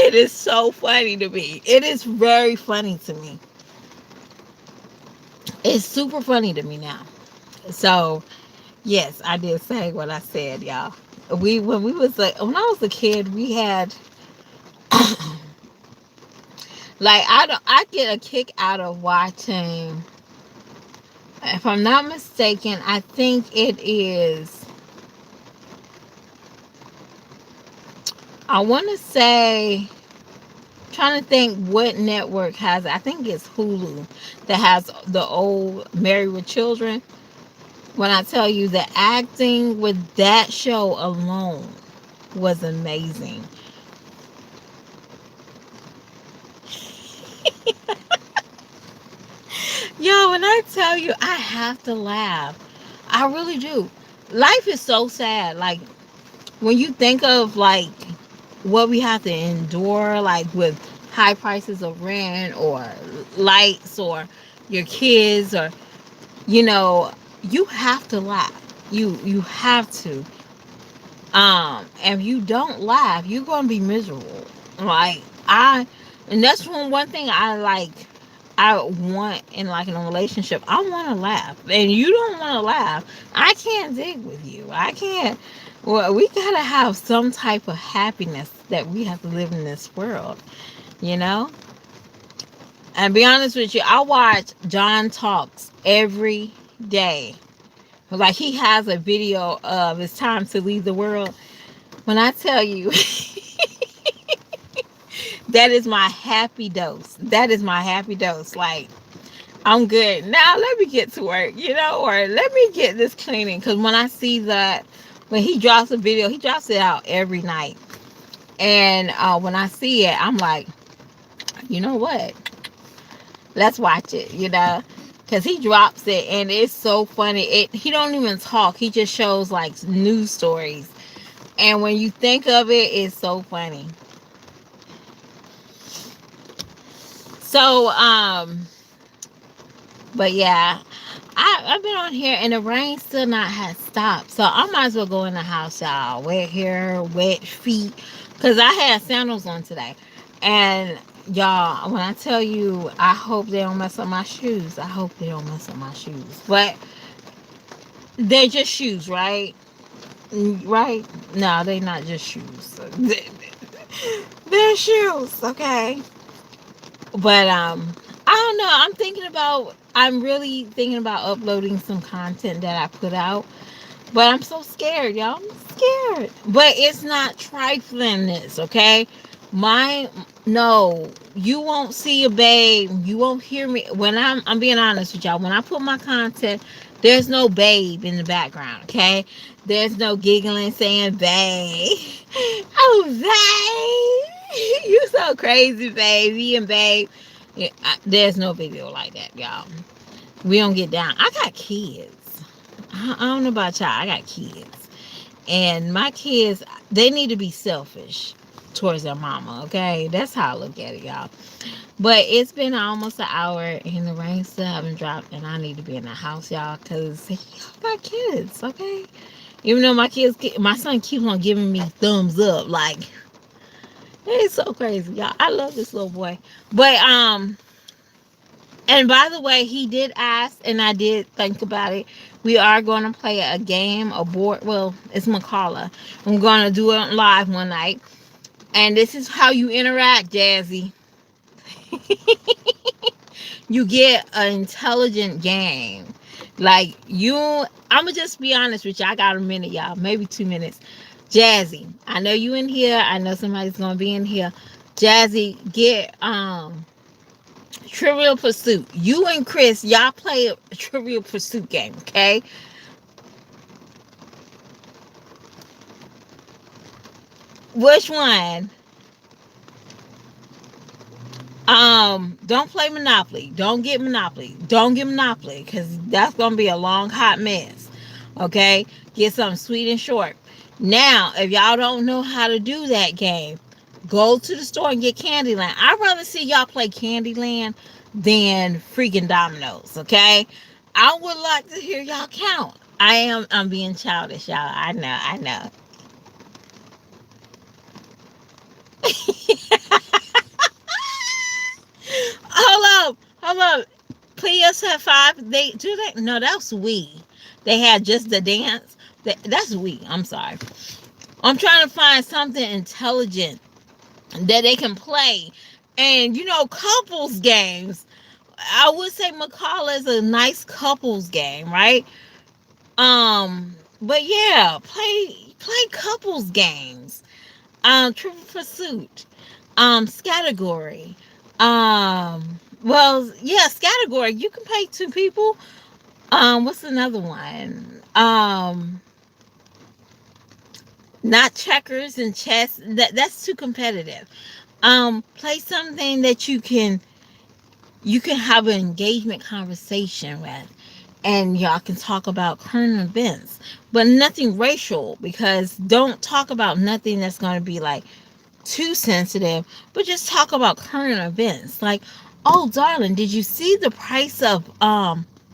It is so funny to me. It is very funny to me. It's super funny to me now. So yes, I did say what I said, y'all. When I was a kid, we had like I get a kick out of watching. If I'm not mistaken, I think it is. I want to say, trying to think what network has it. I think it's Hulu that has the old Married with Children. When I tell you the acting with that show alone was amazing. Yo, when I tell you I have to laugh, I really do. Life is so sad. Like when you think of like what we have to endure, like with high prices of rent or lights or your kids or you know, you have to laugh. You have to. If you don't laugh, you're gonna be miserable. Like I, and that's one thing I like. I want in like in a relationship. I want to laugh, and you don't want to laugh. I can't dig with you. I can't. Well, we gotta have some type of happiness that we have to live in this world. You know. And be honest with you, I watch John Talks every day. Like he has a video of "It's Time to Leave the World." When I tell you, that is my happy dose. That is my happy dose. Like, I'm good. Now let me get to work, or let me get this cleaning. Because when I see that, when he drops a video, he drops it out every night. And when I see it, I'm like, you know what? Let's watch it. Because he drops it and it's so funny. He don't even talk. He just shows like news stories. And when you think of it, it's so funny. So, but yeah, I've been on here and the rain still not has stopped. So I might as well go in the house, y'all. Wet hair, wet feet. Because I had sandals on today. And y'all, when I tell you, I hope they don't mess up my shoes. I hope they don't mess up my shoes. But they're just shoes, right? Right? No, they're not just shoes. They're shoes, okay? But I don't know. I'm really thinking about uploading some content that I put out. But I'm so scared, y'all. I'm scared. But it's not triflingness, okay? My no, you won't see a babe. You won't hear me when I'm being honest with y'all. When I put my content, there's no babe in the background, okay? There's no giggling saying babe. Oh, babe. You so crazy, baby and babe. Yeah, there's no video like that, y'all. We don't get down. I got kids. I don't know about y'all. I got kids. And my kids, they need to be selfish towards their mama, okay? That's how I look at it, y'all. But it's been almost an hour and the rain still haven't dropped and I need to be in the house, y'all, because y'all got kids, okay? Even though my son keeps on giving me thumbs up, like, it's so crazy, y'all. I love this little boy. But, and by the way, he did ask, and I did think about it. We are going to play a game, a board. Well, it's Macala. I'm going to do it live one night. And this is how you interact, Jazzy. You get an intelligent game. Like, I'm going to just be honest with you. I got a minute, y'all. Maybe 2 minutes. Jazzy, I know you in here. I know somebody's going to be in here. Jazzy, get, Trivial Pursuit. You and Chris, y'all play a Trivial Pursuit game, okay? Which one? Don't play Monopoly. Don't get Monopoly. Don't get Monopoly because that's gonna be a long hot mess. Okay? Get something sweet and short. Now, if y'all don't know how to do that game, go to the store and get Candyland. I'd rather see y'all play Candyland than freaking Dominoes, okay? I would like to hear y'all count. I'm being childish, y'all. I know. Hold up. PS5, they do that? No, that's Wii. They had just the dance. That's Wii. I'm sorry. I'm trying to find something intelligent that they can play. And, couples games. I would say Macala is a nice couples game, right? But yeah, play couples games. Triple Pursuit. Category. Well, yes, category. You can pay two people. What's another one? Not checkers and chess. That's too competitive. Play something that you can have an engagement conversation with, and y'all can talk about current events, but nothing racial, because don't talk about nothing that's going to be like too sensitive, but just talk about current events. Like, oh, darling, did you see the price of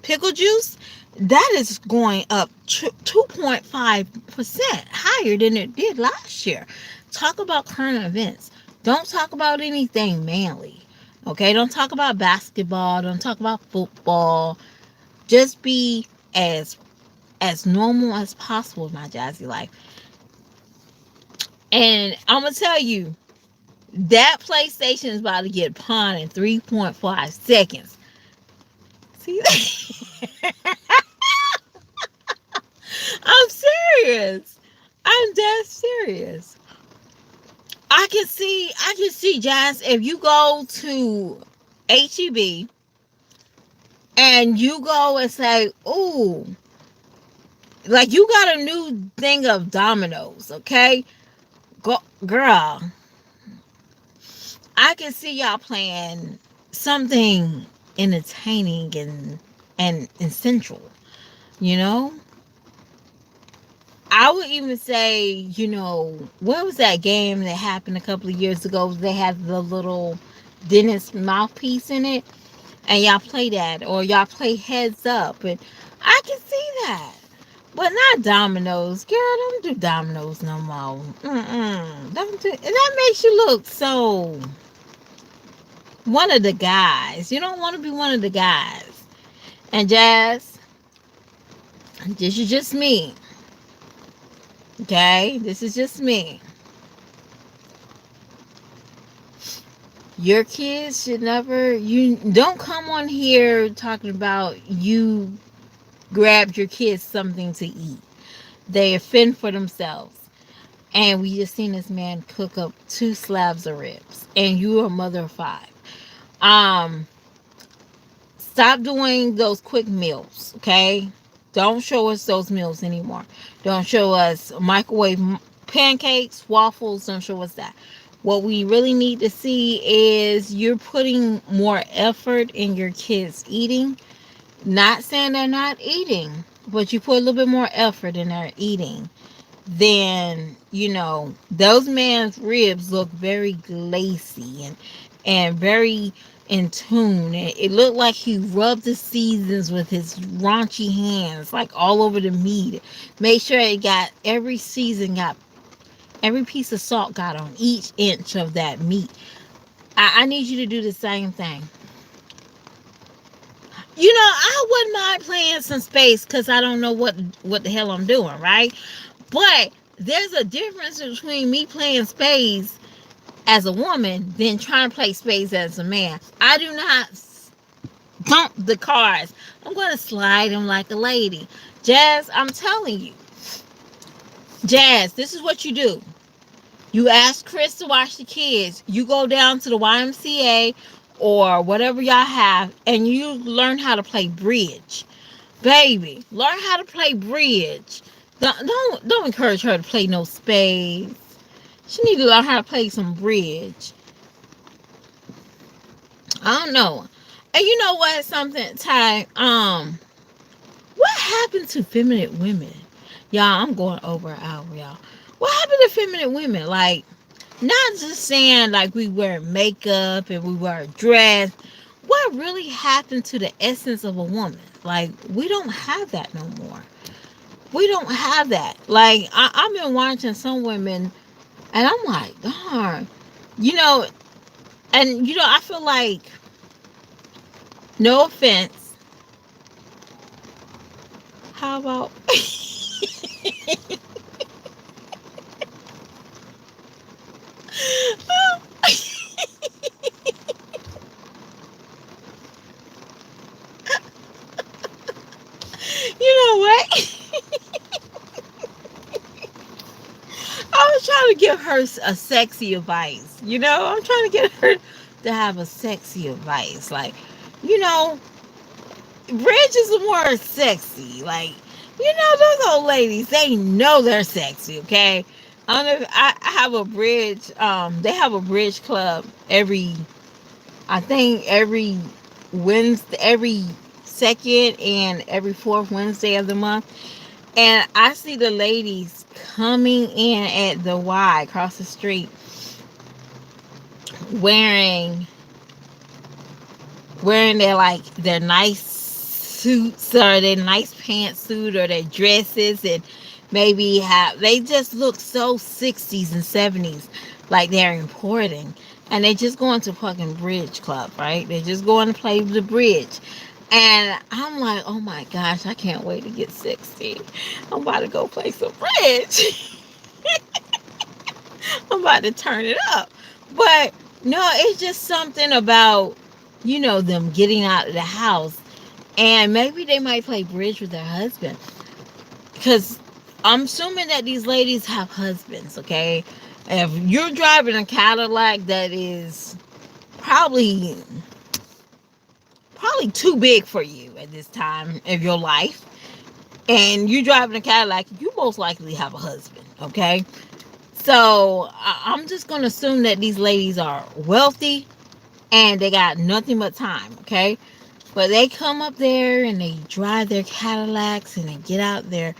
pickle juice? That is going up 2.5% higher than it did last year. Talk about current events. Don't talk about anything manly. Okay, don't talk about basketball. Don't talk about football. Just be as normal as possible in my Jazzy life. And I'm gonna tell you, that PlayStation is about to get pawned in 3.5 seconds. See that? I'm serious. I'm dead serious. I can see, Jazz, if you go to HEB and you go and say, ooh, like you got a new thing of Dominos, okay? Go, girl, I can see y'all playing something entertaining and central, you know? I would even say, what was that game that happened a couple of years ago? They had the little dentist mouthpiece in it, and y'all play that, or y'all play Heads Up, and I can see that. But not dominoes, girl. Don't do dominoes no more. Don't do. That makes you look so one of the guys. You don't want to be one of the guys. And Jazz, this is just me. Okay, this is just me. Your kids should never. You don't come on here talking about you grabbed your kids something to eat. They offend for themselves. And we just seen this man cook up 2 slabs of ribs. And you are a mother of 5. Um, Stop doing those quick meals, okay? Don't show us those meals anymore. Don't show us microwave pancakes, waffles. Don't show us that. What we really need to see is you're putting more effort in your kids eating. Not saying they're not eating, but you put a little bit more effort in their eating. Then, those man's ribs look very glacy and very in tune. It looked like he rubbed the seasons with his raunchy hands, like all over the meat. Make sure it got every piece of salt got on each inch of that meat. I need you to do the same thing. I wouldn't mind playing some space because I don't know what the hell I'm doing, right? But there's a difference between me playing spades as a woman than trying to play spades as a man. I do not dump the cards. I'm going to slide them like a lady. Jazz, I'm telling you. Jazz, this is what you do. You ask Chris to watch the kids. You go down to the YMCA or whatever y'all have, and you learn how to play bridge. Baby, learn how to play bridge. Don't encourage her to play no spades. She need to learn how to play some bridge. I don't know. And you know what? Something, Ty. What happened to feminine women? Y'all, I'm going over an hour, y'all. What happened to feminine women? Like, not just saying like we wear makeup and we wear a dress. What really happened to the essence of a woman? Like, we don't have that no more. We don't have that. Like, I've been watching some women, and I'm like, darn. And, I feel like No offense. How about you know what? I was trying to give her a sexy advice. I'm trying to get her to have a sexy advice. Like, you know, bridges are more sexy. Like, those old ladies, they know they're sexy, okay? I don't know if I have a bridge, they have a bridge club I think every Wednesday, every second and every fourth Wednesday of the month. And I see the ladies coming in at the Y across the street wearing their nice suits or their nice pantsuit or their dresses, and maybe they just look so 60s and 70s, like they're importing, and they just going to fucking bridge club, right? They're just going to play the bridge. And I'm like, oh my gosh, I can't wait to get 60. I'm about to go play some bridge. I'm about to turn it up. But no, it's just something about, them getting out of the house. And maybe they might play bridge with their husband. Because I'm assuming that these ladies have husbands, okay? If you're driving a Cadillac that is probably too big for you at this time of your life, and you're driving a Cadillac, you most likely have a husband, okay? So I'm just going to assume that these ladies are wealthy and they got nothing but time, okay? But they come up there and they drive their Cadillacs and they get out their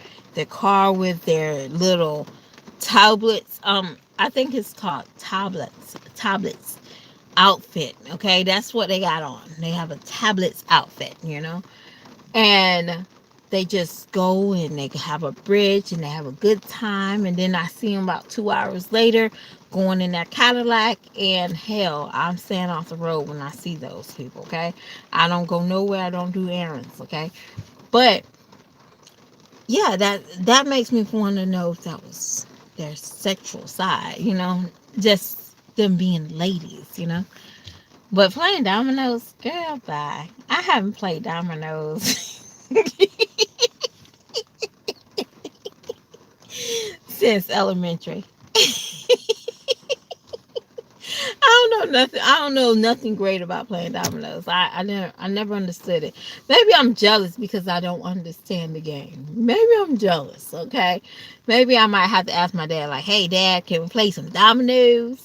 car with their little tablets. I think it's called tablets outfit, okay? That's what they got on. They have a tablets outfit. And they just go and they have a bridge and they have a good time. And then I see them about 2 hours later going in that Cadillac. And hell, I'm staying off the road when I see those people, okay? I don't go nowhere. I don't do errands, okay? But yeah, that makes me want to know if that was their sexual side. Just them being ladies. But playing dominoes, girl, bye. I haven't played dominoes since elementary. I don't know nothing. I don't know nothing great about playing dominoes. I never understood it. Maybe I'm jealous because I don't understand the game. Maybe I'm jealous. Okay, maybe I might have to ask my dad, like, "Hey, Dad, can we play some dominoes?"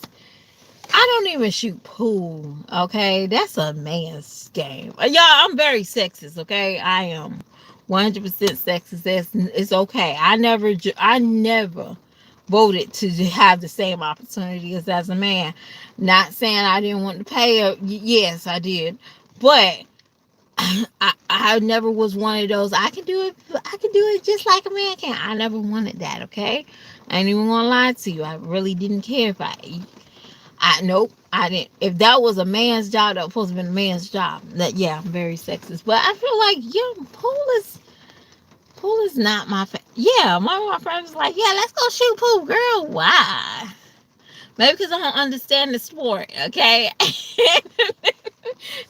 I don't even shoot pool. Okay, that's a man's game. Y'all, I'm very sexist. Okay, I am 100% sexist. It's okay. I never voted to have the same opportunities as a man. Not saying I didn't want to pay. Yes, I did, but I never was one of those. I can do it. I can do it just like a man can. I never wanted that. Okay, I ain't even gonna lie to you. I really didn't care if nope, I didn't. If that was a man's job, that was supposed to be a man's job. That, yeah, I'm very sexist, but I feel like, yeah, pool is not my yeah. My friend was like, yeah, let's go shoot pool, girl. Why? Maybe because I don't understand the sport. Okay, and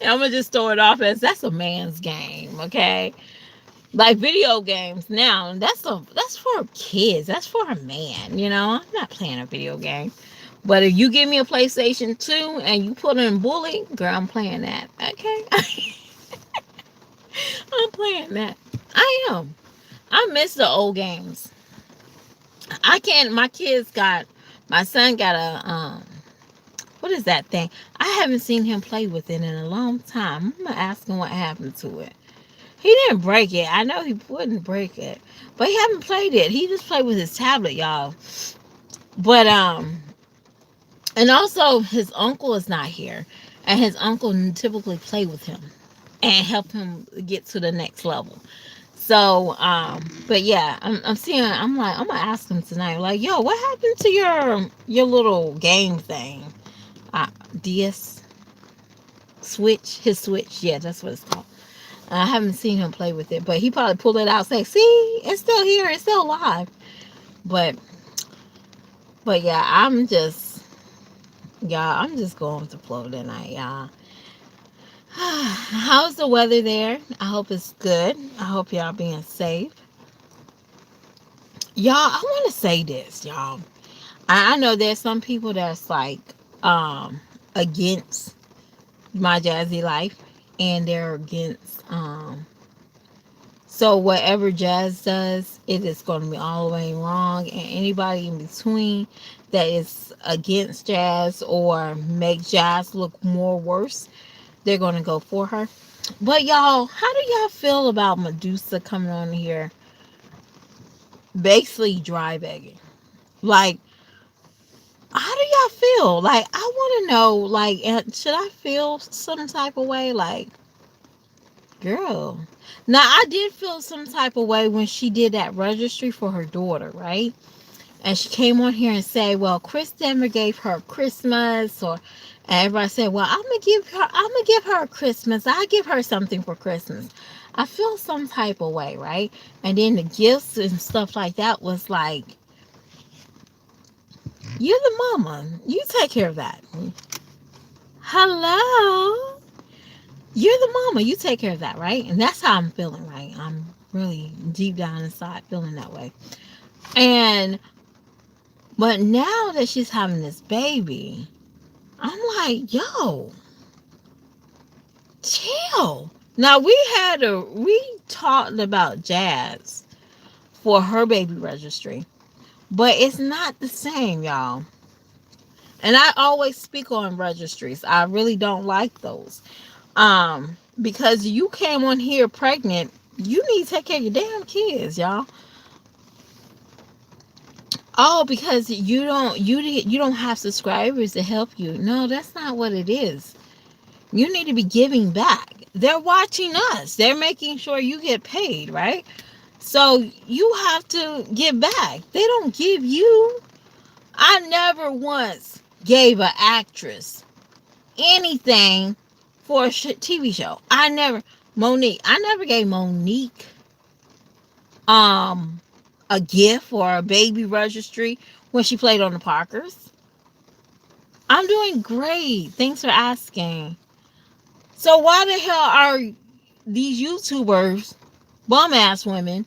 I'm gonna just throw it off as that's a man's game. Okay, like video games now. That's for kids. That's for a man. I'm not playing a video game. But if you give me a PlayStation 2 and you put in Bully, girl, I'm playing that. Okay? I'm playing that. I am. I miss the old games. I can't, my son got what is that thing? I haven't seen him play with it in a long time. I'm going to ask him what happened to it. He didn't break it. I know he wouldn't break it. But he haven't played it. He just played with his tablet, y'all. But, and also, his uncle is not here, and his uncle typically play with him and help him get to the next level. So, but yeah, I'm seeing. I'm like, I'm gonna ask him tonight. Like, yo, what happened to your little game thing? DS. Switch, his Switch. Yeah, that's what it's called. I haven't seen him play with it, but he probably pulled it out and say, see, it's still here, it's still alive. But yeah, I'm just going with the flow tonight, y'all. How's the weather there? I hope it's good. I hope y'all being safe. Y'all, I want to say this, y'all. I know there's some people that's like against my jazzy life, and they're against so whatever Jazz does, it is going to be all the way wrong, and anybody in between that is against Jazz or make Jazz look more worse, they're going to go for her. But y'all, how do y'all feel about Medusa coming on here basically dry begging? Like, how do y'all feel? Like, I want to know, like, should I feel some type of way? Like, girl. Now, I did feel some type of way when she did that registry for her daughter, right? And she came on here and said, well, Chris never gave her Christmas, or and everybody said, well, I'm gonna give her a Christmas. I give her something for Christmas. I feel some type of way, right? And then the gifts and stuff like that was like, you're the mama. You take care of that. Hello? You're the mama. You take care of that, right? And that's how I'm feeling, right? I'm really deep down inside feeling that way. And but now that she's having this baby, I'm like, yo, chill. Now we talked about Jazz for her baby registry, but it's not the same, y'all. And I always speak on registries. I really don't like those. Because you came on here pregnant, you need to take care of your damn kids, y'all. Oh, because you don't have subscribers to help you. No, that's not what it is. You need to be giving back. They're watching us. They're making sure you get paid, right? So you have to give back. They don't give you. I never once gave an actress anything for a TV show. I never gave Monique um a gift or a baby registry when she played on the Parkers. I'm doing great. Thanks for asking. So why the hell are these YouTubers, bum ass women,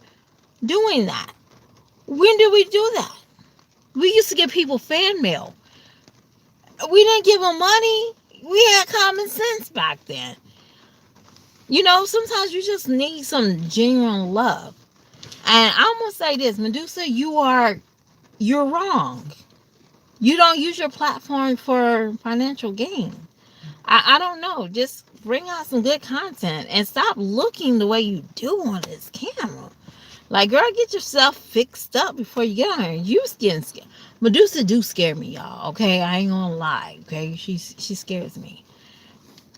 doing that? When did we do that? We used to give people fan mail. We didn't give them money. We had common sense back then. You know, sometimes you just need some genuine love. And I'm gonna say this, Medusa, you're wrong. You don't use your platform for financial gain. I don't know. Just bring out some good content and stop looking the way you do on this camera. Like, girl, get yourself fixed up before you get on here. You getting scared. Medusa do scare me, y'all. Okay, I ain't gonna lie. Okay, she scares me.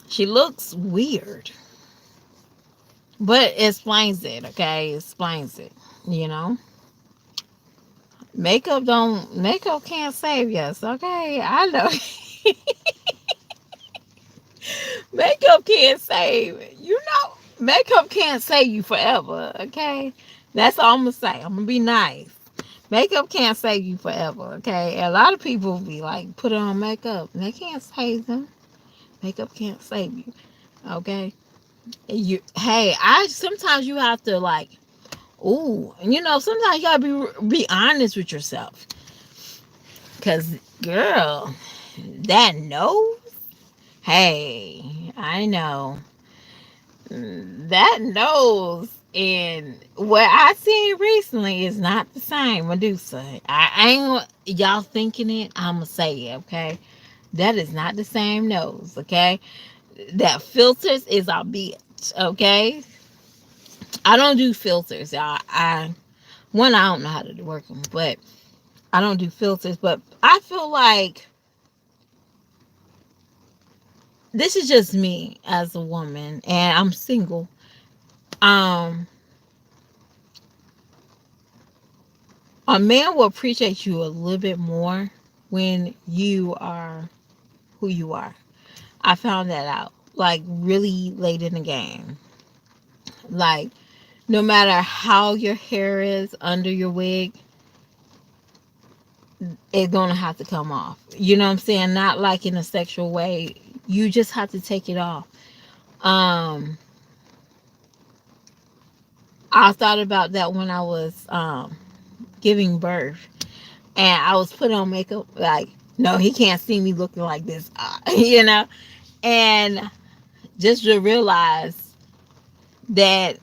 She looks weird, but explains it. Okay, explains it. You know. Makeup can't save us, okay? I know. Makeup can't save. You know, makeup can't save you forever, okay? That's all I'm gonna say. I'm gonna be nice. Makeup can't save you forever, okay? A lot of people be like, put on makeup, and they can't save them. Makeup can't save you, okay? I sometimes you have to like, ooh, you know, sometimes you gotta be honest with yourself, cause girl, that nose, hey, I know that nose and what I seen recently is not the same, Medusa. I ain't y'all thinking it. I'ma say it, okay? That is not the same nose, okay? That filters is a bitch, okay? I don't do filters, y'all. I don't know how to work them, but I don't do filters. But I feel like this is just me as a woman, and I'm single. Um, a man will appreciate you a little bit more when you are who you are. I found that out. like really late in the game. Like, no matter how your hair is under your wig, it's gonna have to come off. You know what I'm saying? Not like in a sexual way. You just have to take it off. Um, I thought about that when I was giving birth, and I was putting on makeup. Like, no, he can't see me looking like this, you know. And just to realize that,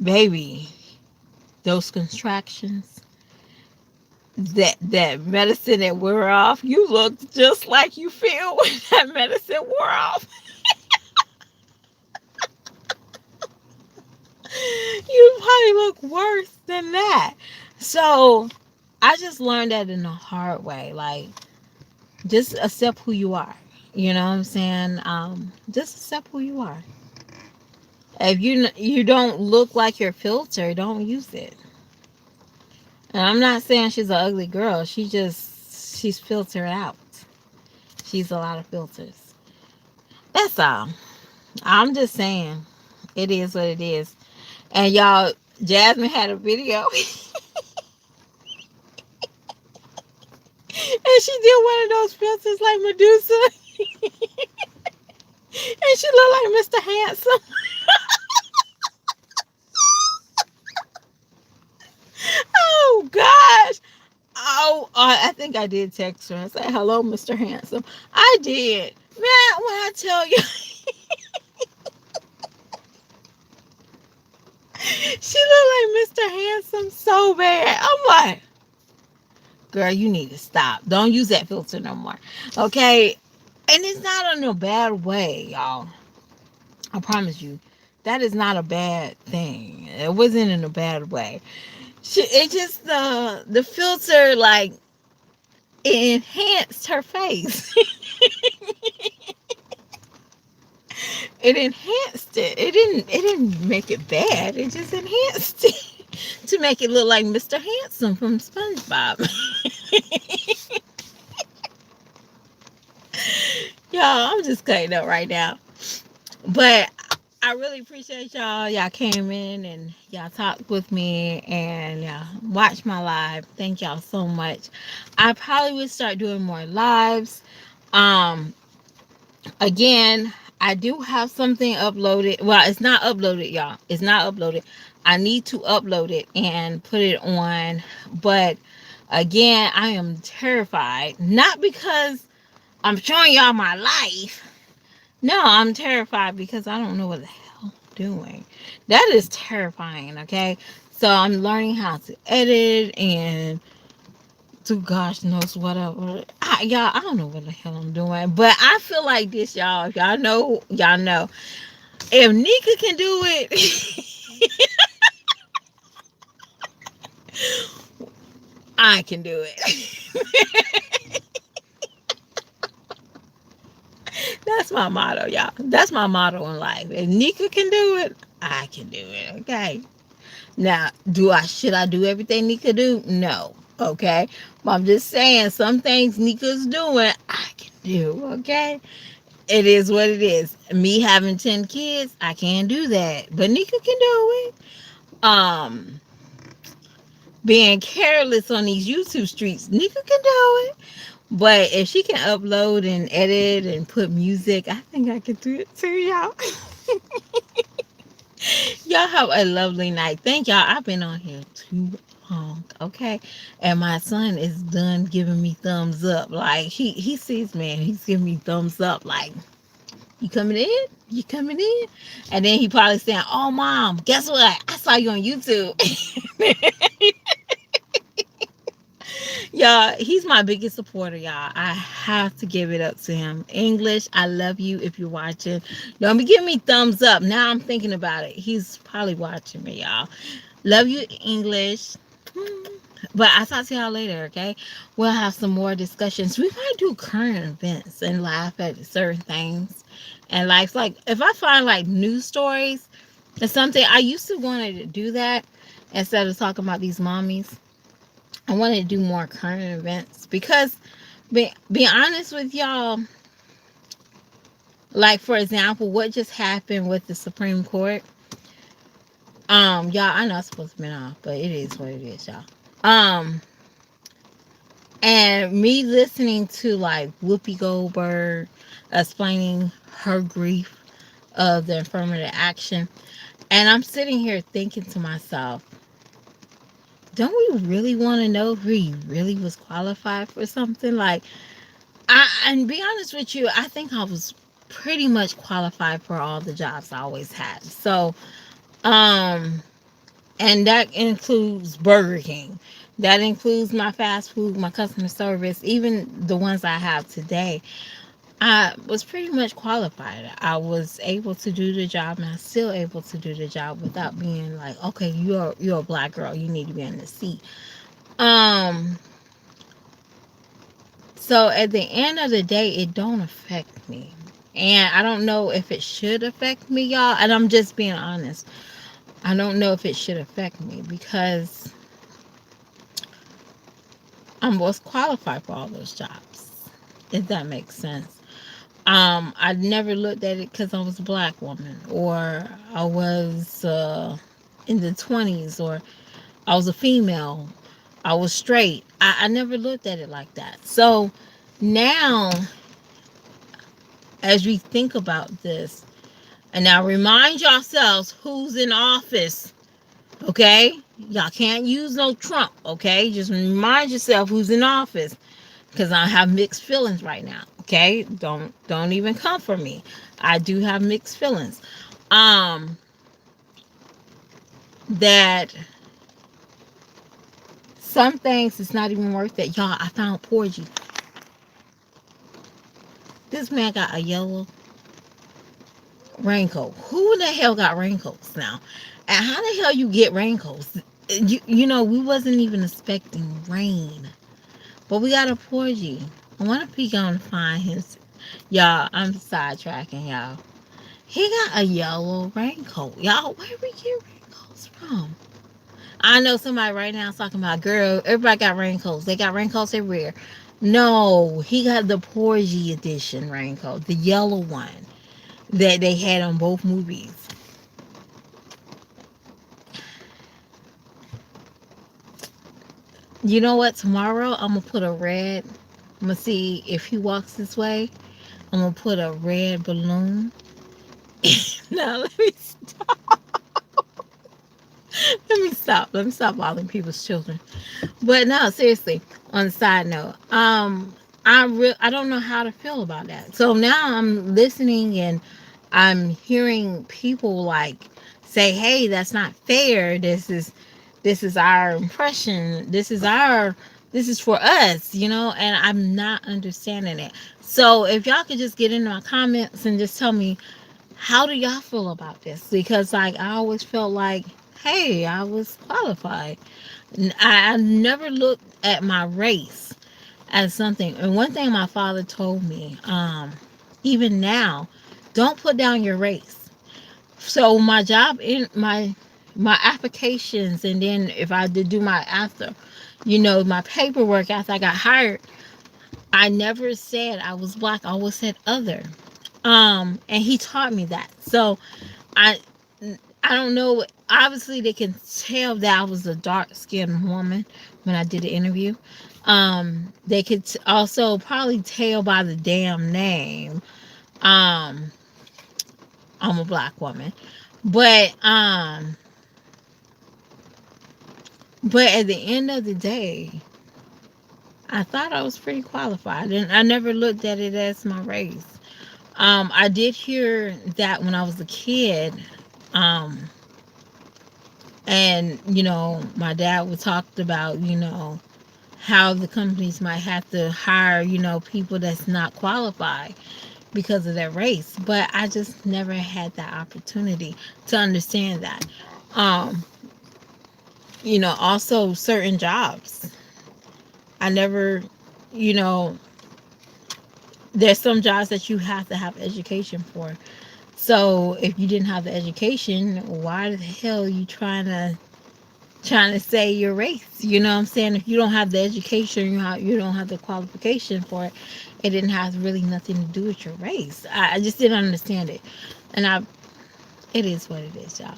baby, those contractions, that medicine that wore off, you look just like you feel when that medicine wore off. You probably look worse than that. So I just learned that in a hard way. Like, just accept who you are. You know what I'm saying? Just accept who you are. If you don't look like your filter, don't use it. And I'm not saying she's an ugly girl. She's filtered out. She's a lot of filters. That's all. I'm just saying, it is what it is. And y'all, Jasmine had a video, and she did one of those filters like Medusa, and she looked like Mr. Handsome. Oh gosh. Oh, I think I did text her and say, "Hello, Mr. Handsome." I did. Man, when I tell you, she looked like Mr. Handsome so bad. I'm like, girl, you need to stop. Don't use that filter no more. Okay? And it's not in a bad way, y'all. I promise you. That is not a bad thing. It wasn't in a bad way. It just the filter, like, it enhanced her face. It enhanced it. It didn't make it bad. It just enhanced it to make it look like Mr. Handsome from SpongeBob. Y'all, I'm just cutting up right now. But I really appreciate y'all. Y'all came in and y'all talked with me and y'all watched my live. Thank y'all so much. I probably would start doing more lives. Um, Again, I do have something uploaded. Well, it's not uploaded, y'all. It's not uploaded. I need to upload it and put it on. But again, I am terrified. Not because I'm showing y'all my life. No, I'm terrified because I don't know what the hell I'm doing. That is terrifying, okay? So I'm learning how to edit and to gosh knows whatever. Y'all, I don't know what the hell I'm doing. But I feel like this, y'all. If y'all know, y'all know. If Nika can do it, I can do it. That's my motto, y'all. That's my motto in life. If Nika can do it, I can do it. Okay. Now, should I do everything Nika do? No. Okay. But I'm just saying some things Nika's doing, I can do. Okay. It is what it is. Me having 10 kids, I can't do that. But Nika can do it. Um, Being careless on these YouTube streets, Nika can do it. But if she can upload and edit and put music, I think I can do it too, y'all. Y'all have a lovely night. Thank y'all. I've been on here too long, okay? And my son is done giving me thumbs up. Like, he sees me and he's giving me thumbs up. Like, you coming in? You coming in? And then he probably saying, "Oh, mom, guess what? I saw you on YouTube." Y'all, he's my biggest supporter, y'all. I have to give it up to him. English, I love you if you're watching. Don't be giving me thumbs up. Now I'm thinking about it. He's probably watching me, y'all. Love you, English. But I'll talk to y'all later, okay? We'll have some more discussions. We might do current events and laugh at certain things. And like if I find like news stories or something, I used to want to do that instead of talking about these mommies. I wanted to do more current events because, be honest with y'all, Like, for example, what just happened with the Supreme Court. Y'all, I know I'm supposed to be off, but it is what it is, y'all. Um, and me listening to like Whoopi Goldberg explaining her grief of the affirmative action, and I'm sitting here thinking to myself, don't we really want to know if he really was qualified for something? Like, and be honest with you, I think I was pretty much qualified for all the jobs I always had. So, um, and that includes Burger King. That includes my fast food, my customer service, even the ones I have today. I was pretty much qualified. I was able to do the job, and I'm still able to do the job without being like, okay, you're a black girl, you need to be in the seat. Um, so at the end of the day, it don't affect me. And I don't know if it should affect me, y'all. And I'm just being honest. I don't know if it should affect me because I'm was qualified for all those jobs. If that makes sense. I never looked at it because I was a black woman, or I was in the 20s, or I was a female, I was straight. I never looked at it like that. So now, as we think about this, and now remind yourselves who's in office, okay? Y'all can't use no Trump, okay? Just remind yourself who's in office, because I have mixed feelings right now. Okay, don't even come for me. I do have mixed feelings. Um, that some things it's not even worth it. Y'all, I found Porgy. This man got a yellow raincoat. Who the hell got raincoats now? And how the hell you get raincoats? You know, we wasn't even expecting rain, but we got a Porgy. I wonder if he gonna find his. Y'all, I'm sidetracking y'all. He got a yellow raincoat. Y'all, where we get raincoats from? I know somebody right now is talking about, girl, everybody got raincoats. They got raincoats everywhere. No, he got the Porgy edition raincoat, the yellow one that they had on both movies. You know what? Tomorrow I'm gonna put a red. I'm gonna see if he walks this way. I'm gonna put a red balloon. Now let me let me stop bothering people's children. But no, seriously. On a side note, I don't know how to feel about that. So now I'm listening and I'm hearing people like say, "Hey, that's not fair. This is our impression. This is for us, you know." And I'm not understanding it. So if y'all could just get into my comments and just tell me, how do y'all feel about this? Because like I always felt like, hey, I was qualified. I never looked at my race as something. And one thing my father told me, even now, don't put down your race. So my job in my applications, and then if I did do my after, my paperwork after I got hired, I never said I was black. I always said other. And he taught me that. So I I don't know. Obviously, they can tell that I was a dark skinned woman when I did the interview. They could also probably tell by the damn name. Um, I'm a black woman, but but at the end of the day, I thought I was pretty qualified, and I never looked at it as my race. I did hear that when I was a kid. Um, and my dad would talked about how the companies might have to hire people that's not qualified because of their race, but I just never had that opportunity to understand that. um Also certain jobs I never, you know there's some jobs that you have to have education for. So if you didn't have the education, why the hell are you trying to trying to say your race. You know what I'm saying? If you don't have the education, you don't have the qualification for it, it didn't have really nothing to do with your race. I just didn't understand it. And it is what it is, y'all.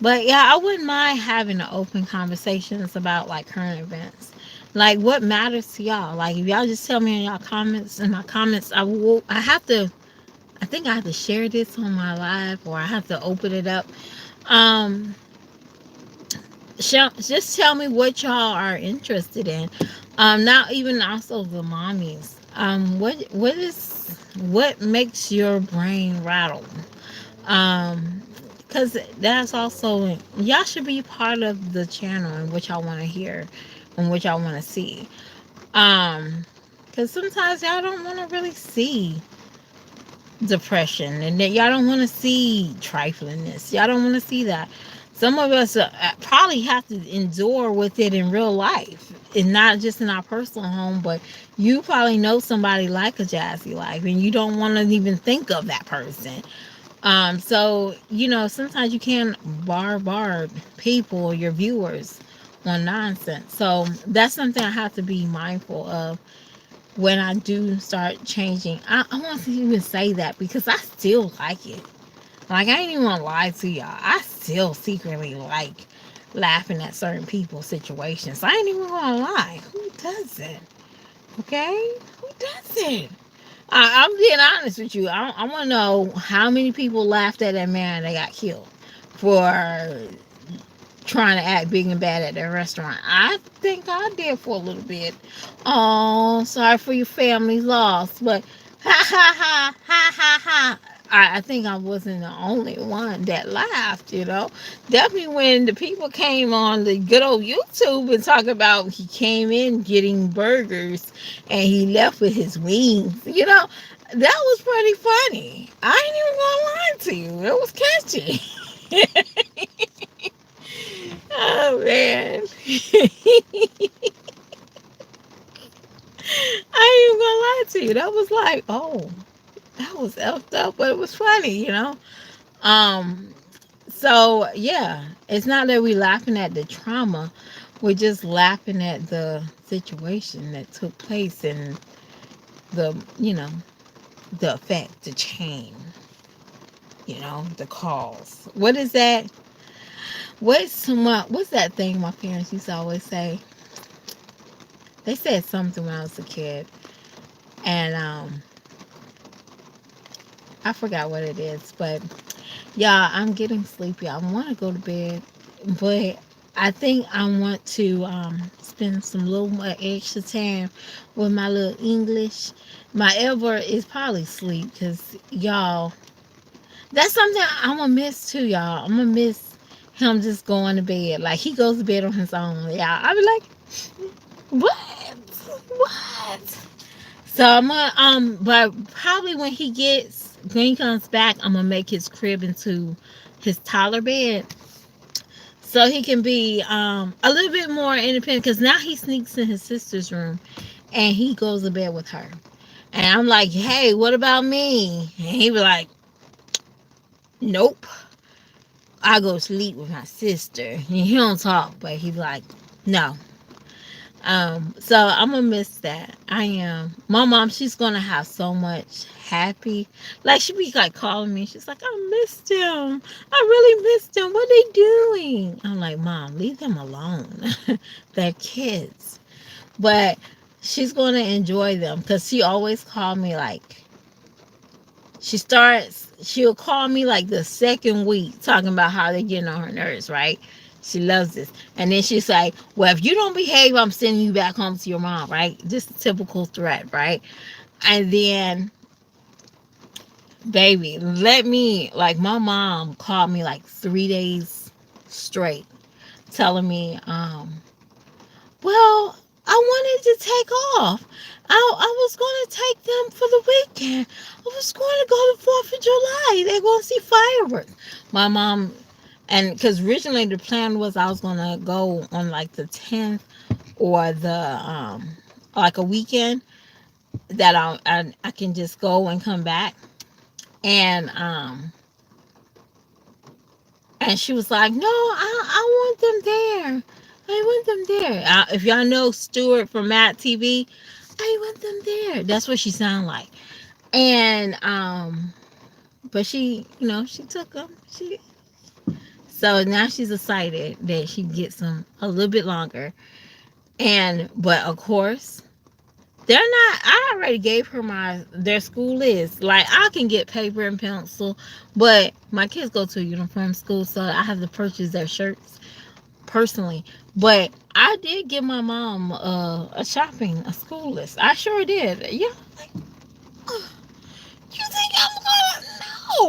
But yeah, I wouldn't mind having an open conversations about like current events. Like what matters to y'all. Like if y'all just tell me in y'all comments, in my comments, I have to, I think I have to share this on my live, or I have to open it up. Um, just tell me what y'all are interested in. Not even also the mommies. What makes your brain rattle? Because that's also, y'all should be part of the channel and what y'all want to hear and what y'all want to see. Um, because sometimes y'all don't want to really see depression, and that y'all don't want to see triflingness. Y'all don't want to see that. Some of us probably have to endure with it in real life, and not just in our personal home, but you probably know somebody like a Jazzy Life, and you don't want to even think of that person. So sometimes you can bar people, your viewers, on nonsense. So that's something I have to be mindful of when I do start changing. I want to even say that because I still like it. Like, I ain't even gonna lie to y'all. I still secretly like laughing at certain people's situations. I ain't even gonna lie. Who doesn't? Okay? Who doesn't? I'm being honest with you. I want to know how many people laughed at that man that got killed for trying to act big and bad at that restaurant. I think I did for a little bit. Oh, sorry for your family's loss, but ha ha ha ha ha ha. I think I wasn't the only one that laughed, Definitely when the people came on the good old YouTube and talk about he came in getting burgers and he left with his wings, that was pretty funny. I ain't even gonna lie to you. It was catchy. Oh man. I ain't even gonna lie to you. That was like, oh, that was effed up, but it was funny. Um, so yeah, it's not that we laughing at the trauma, we're just laughing at the situation that took place and the the effect, the chain, the cause. What is that? What's that thing my parents used to always say? They said something when I was a kid, and I forgot what it is, but yeah, I'm getting sleepy. I want to go to bed, but I think I want to spend some little more extra time with my little English. My Ever is probably sleep because y'all, that's something I'm gonna miss too, y'all. I'm gonna miss him just going to bed. Like he goes to bed on his own, y'all. I be like, what? What? So I'm gonna but probably when he comes back, I'm gonna make his crib into his toddler bed, so he can be a little bit more independent. Because now he sneaks in his sister's room and he goes to bed with her. And I'm like, hey, what about me? And he be like, nope, I go sleep with my sister. And he don't talk, but he be like, no. So I'm gonna miss that. I am. My mom, she's gonna have so much happy. Like she be like calling me. She's like, I missed him. I really missed him. What they doing? I'm like, Mom, leave them alone. They're kids. But she's gonna enjoy them because she always call me like she'll call me like the second week talking about how they're getting on her nerves, right? She loves this. And then she's like, well, if you don't behave, I'm sending you back home to your mom, right? Just a typical threat, right? And then, baby, like, my mom called me like 3 days straight telling me, well, I wanted to take off. I was going to take them for the weekend. I was going to go to 4th of July. They're going to see fireworks. My mom, and because originally the plan was I was going to go on like the 10th or like a weekend that I can just go and come back. And And she was like, "No, I want them there. I want them there." If y'all know Stuart from Mad TV, I want them there. That's what she sounded like. And but she, she took them. So now she's excited that she gets them a little bit longer. And but of course, they're not. I already gave her their school list. Like, I can get paper and pencil, but my kids go to a uniform school, so I have to purchase their shirts personally. But I did give my mom a school list. I sure did. Yeah. Like, uh, you think I'm gonna?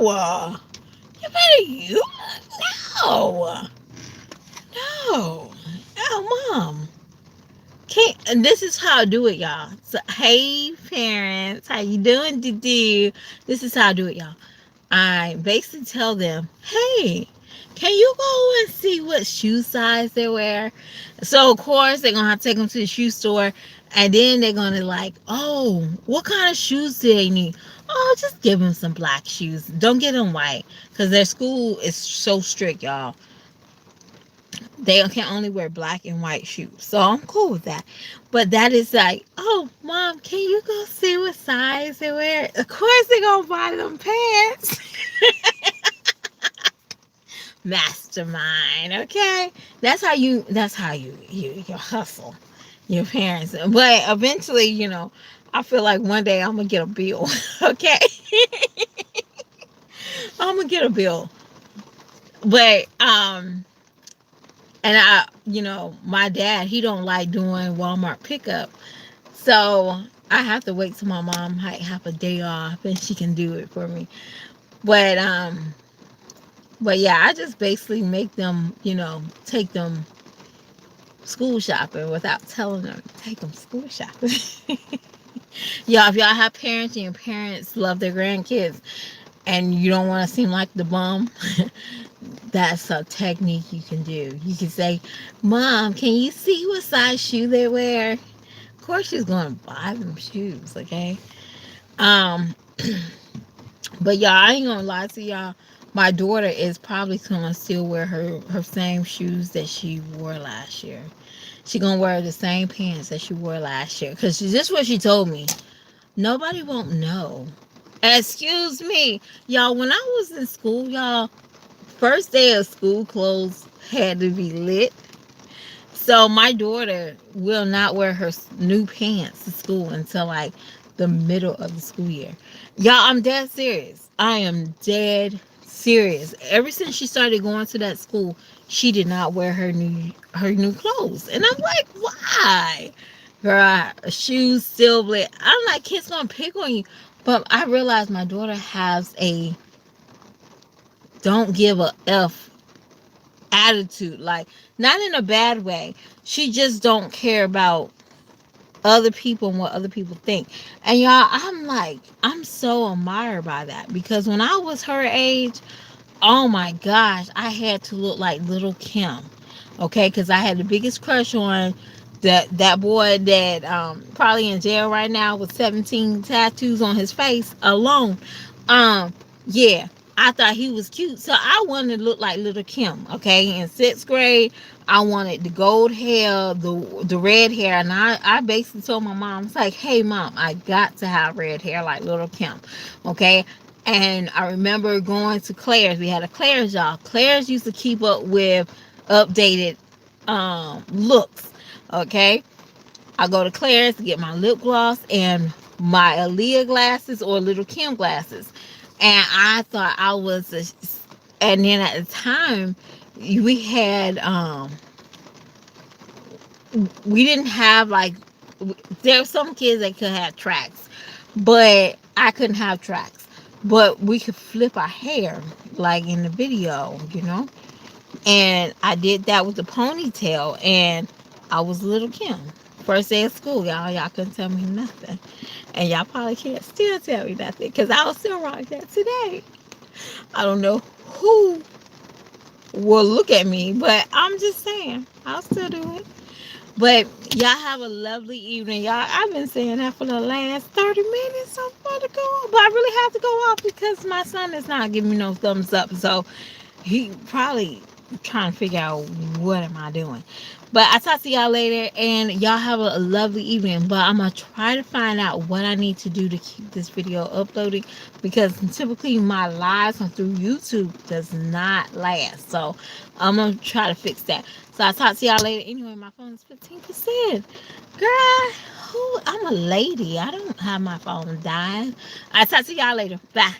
No. You better you. No. No. Oh, mom. Can't. And this is how I do it, y'all. So, hey, parents, how you doing? This is how I do it, y'all. I basically tell them, hey, can you go and see what shoe size they wear? So, of course, they're going to have to take them to the shoe store. And then they're going to like, oh, what kind of shoes do they need? Oh, just give them some black shoes. Don't get them white. Because their school is so strict, y'all. They can only wear black and white shoes. So I'm cool with that. But that is like, oh, mom, can you go see what size they wear? Of course they're going to buy them pants. Mastermind, okay? That's how you hustle your parents. But eventually, I feel like one day I'm going to get a bill, okay? I'm going to get a bill. But and my dad, he don't like doing Walmart pickup. So I have to wait till my mom might have a day off and she can do it for me. But yeah, I just basically make them, take them school shopping without telling them to take them school shopping. Y'all, if y'all have parents and your parents love their grandkids and you don't want to seem like the bum, that's a technique you can do. You can say, Mom, can you see what size shoe they wear? Of course she's going to buy them shoes, okay? Um, but y'all, I ain't gonna lie to y'all. My daughter is probably gonna still wear her same shoes that she wore last year. She gonna wear the same pants that she wore last year. Cause this is what she told me. Nobody won't know. Excuse me, y'all. When I was in school, y'all, first day of school clothes had to be lit. So my daughter will not wear her new pants to school until like the middle of the school year. Y'all, I'm dead serious. I am dead serious. Ever since she started going to that school, she did not wear her new clothes. And I'm like, why? Girl, shoes still lit. I'm like, kids gonna pick on you. But I realized my daughter has a don't give a F attitude. Like, not in a bad way. She just don't care about other people and what other people think. And y'all, I'm like, I'm so admired by that, because when I was her age, oh my gosh, I had to look like little Kim. Okay, because I had the biggest crush on that boy that probably in jail right now with 17 tattoos on his face alone. Um, yeah, I thought he was cute, so I wanted to look like little Kim. Okay, in sixth grade, I wanted the gold hair, the red hair, and I basically told my mom, it's like, hey mom, I got to have red hair like little Kim. Okay. And I remember going to Claire's. We had a Claire's, y'all. Claire's used to keep up with updated looks. Okay. I go to Claire's to get my lip gloss and my Aaliyah glasses or Little Kim glasses. And I thought I was and then at the time we had we didn't have like, there were some kids that could have tracks, but I couldn't have tracks. But we could flip our hair like in the video. And I did that with the ponytail, and I was little Kim. First day of school, y'all couldn't tell me nothing. And y'all probably can't still tell me nothing, because I was still rock that today. I don't know who will look at me, but I'm just saying, I'll still do it. But y'all have a lovely evening. Y'all, I've been saying that for the last 30 minutes. I'm about to go off. But I really have to go off because my son is not giving me no thumbs up. So He probably trying to figure out what am I doing. But I talk to y'all later, and y'all have a lovely evening. But I'm gonna try to find out what I need to do to keep this video uploading, because typically my lives on through YouTube does not last. So I'm gonna try to fix that. So I talk to y'all later. Anyway, my phone is 15%. Girl, who? I'm a lady. I don't have my phone dying. I talk to y'all later. Bye.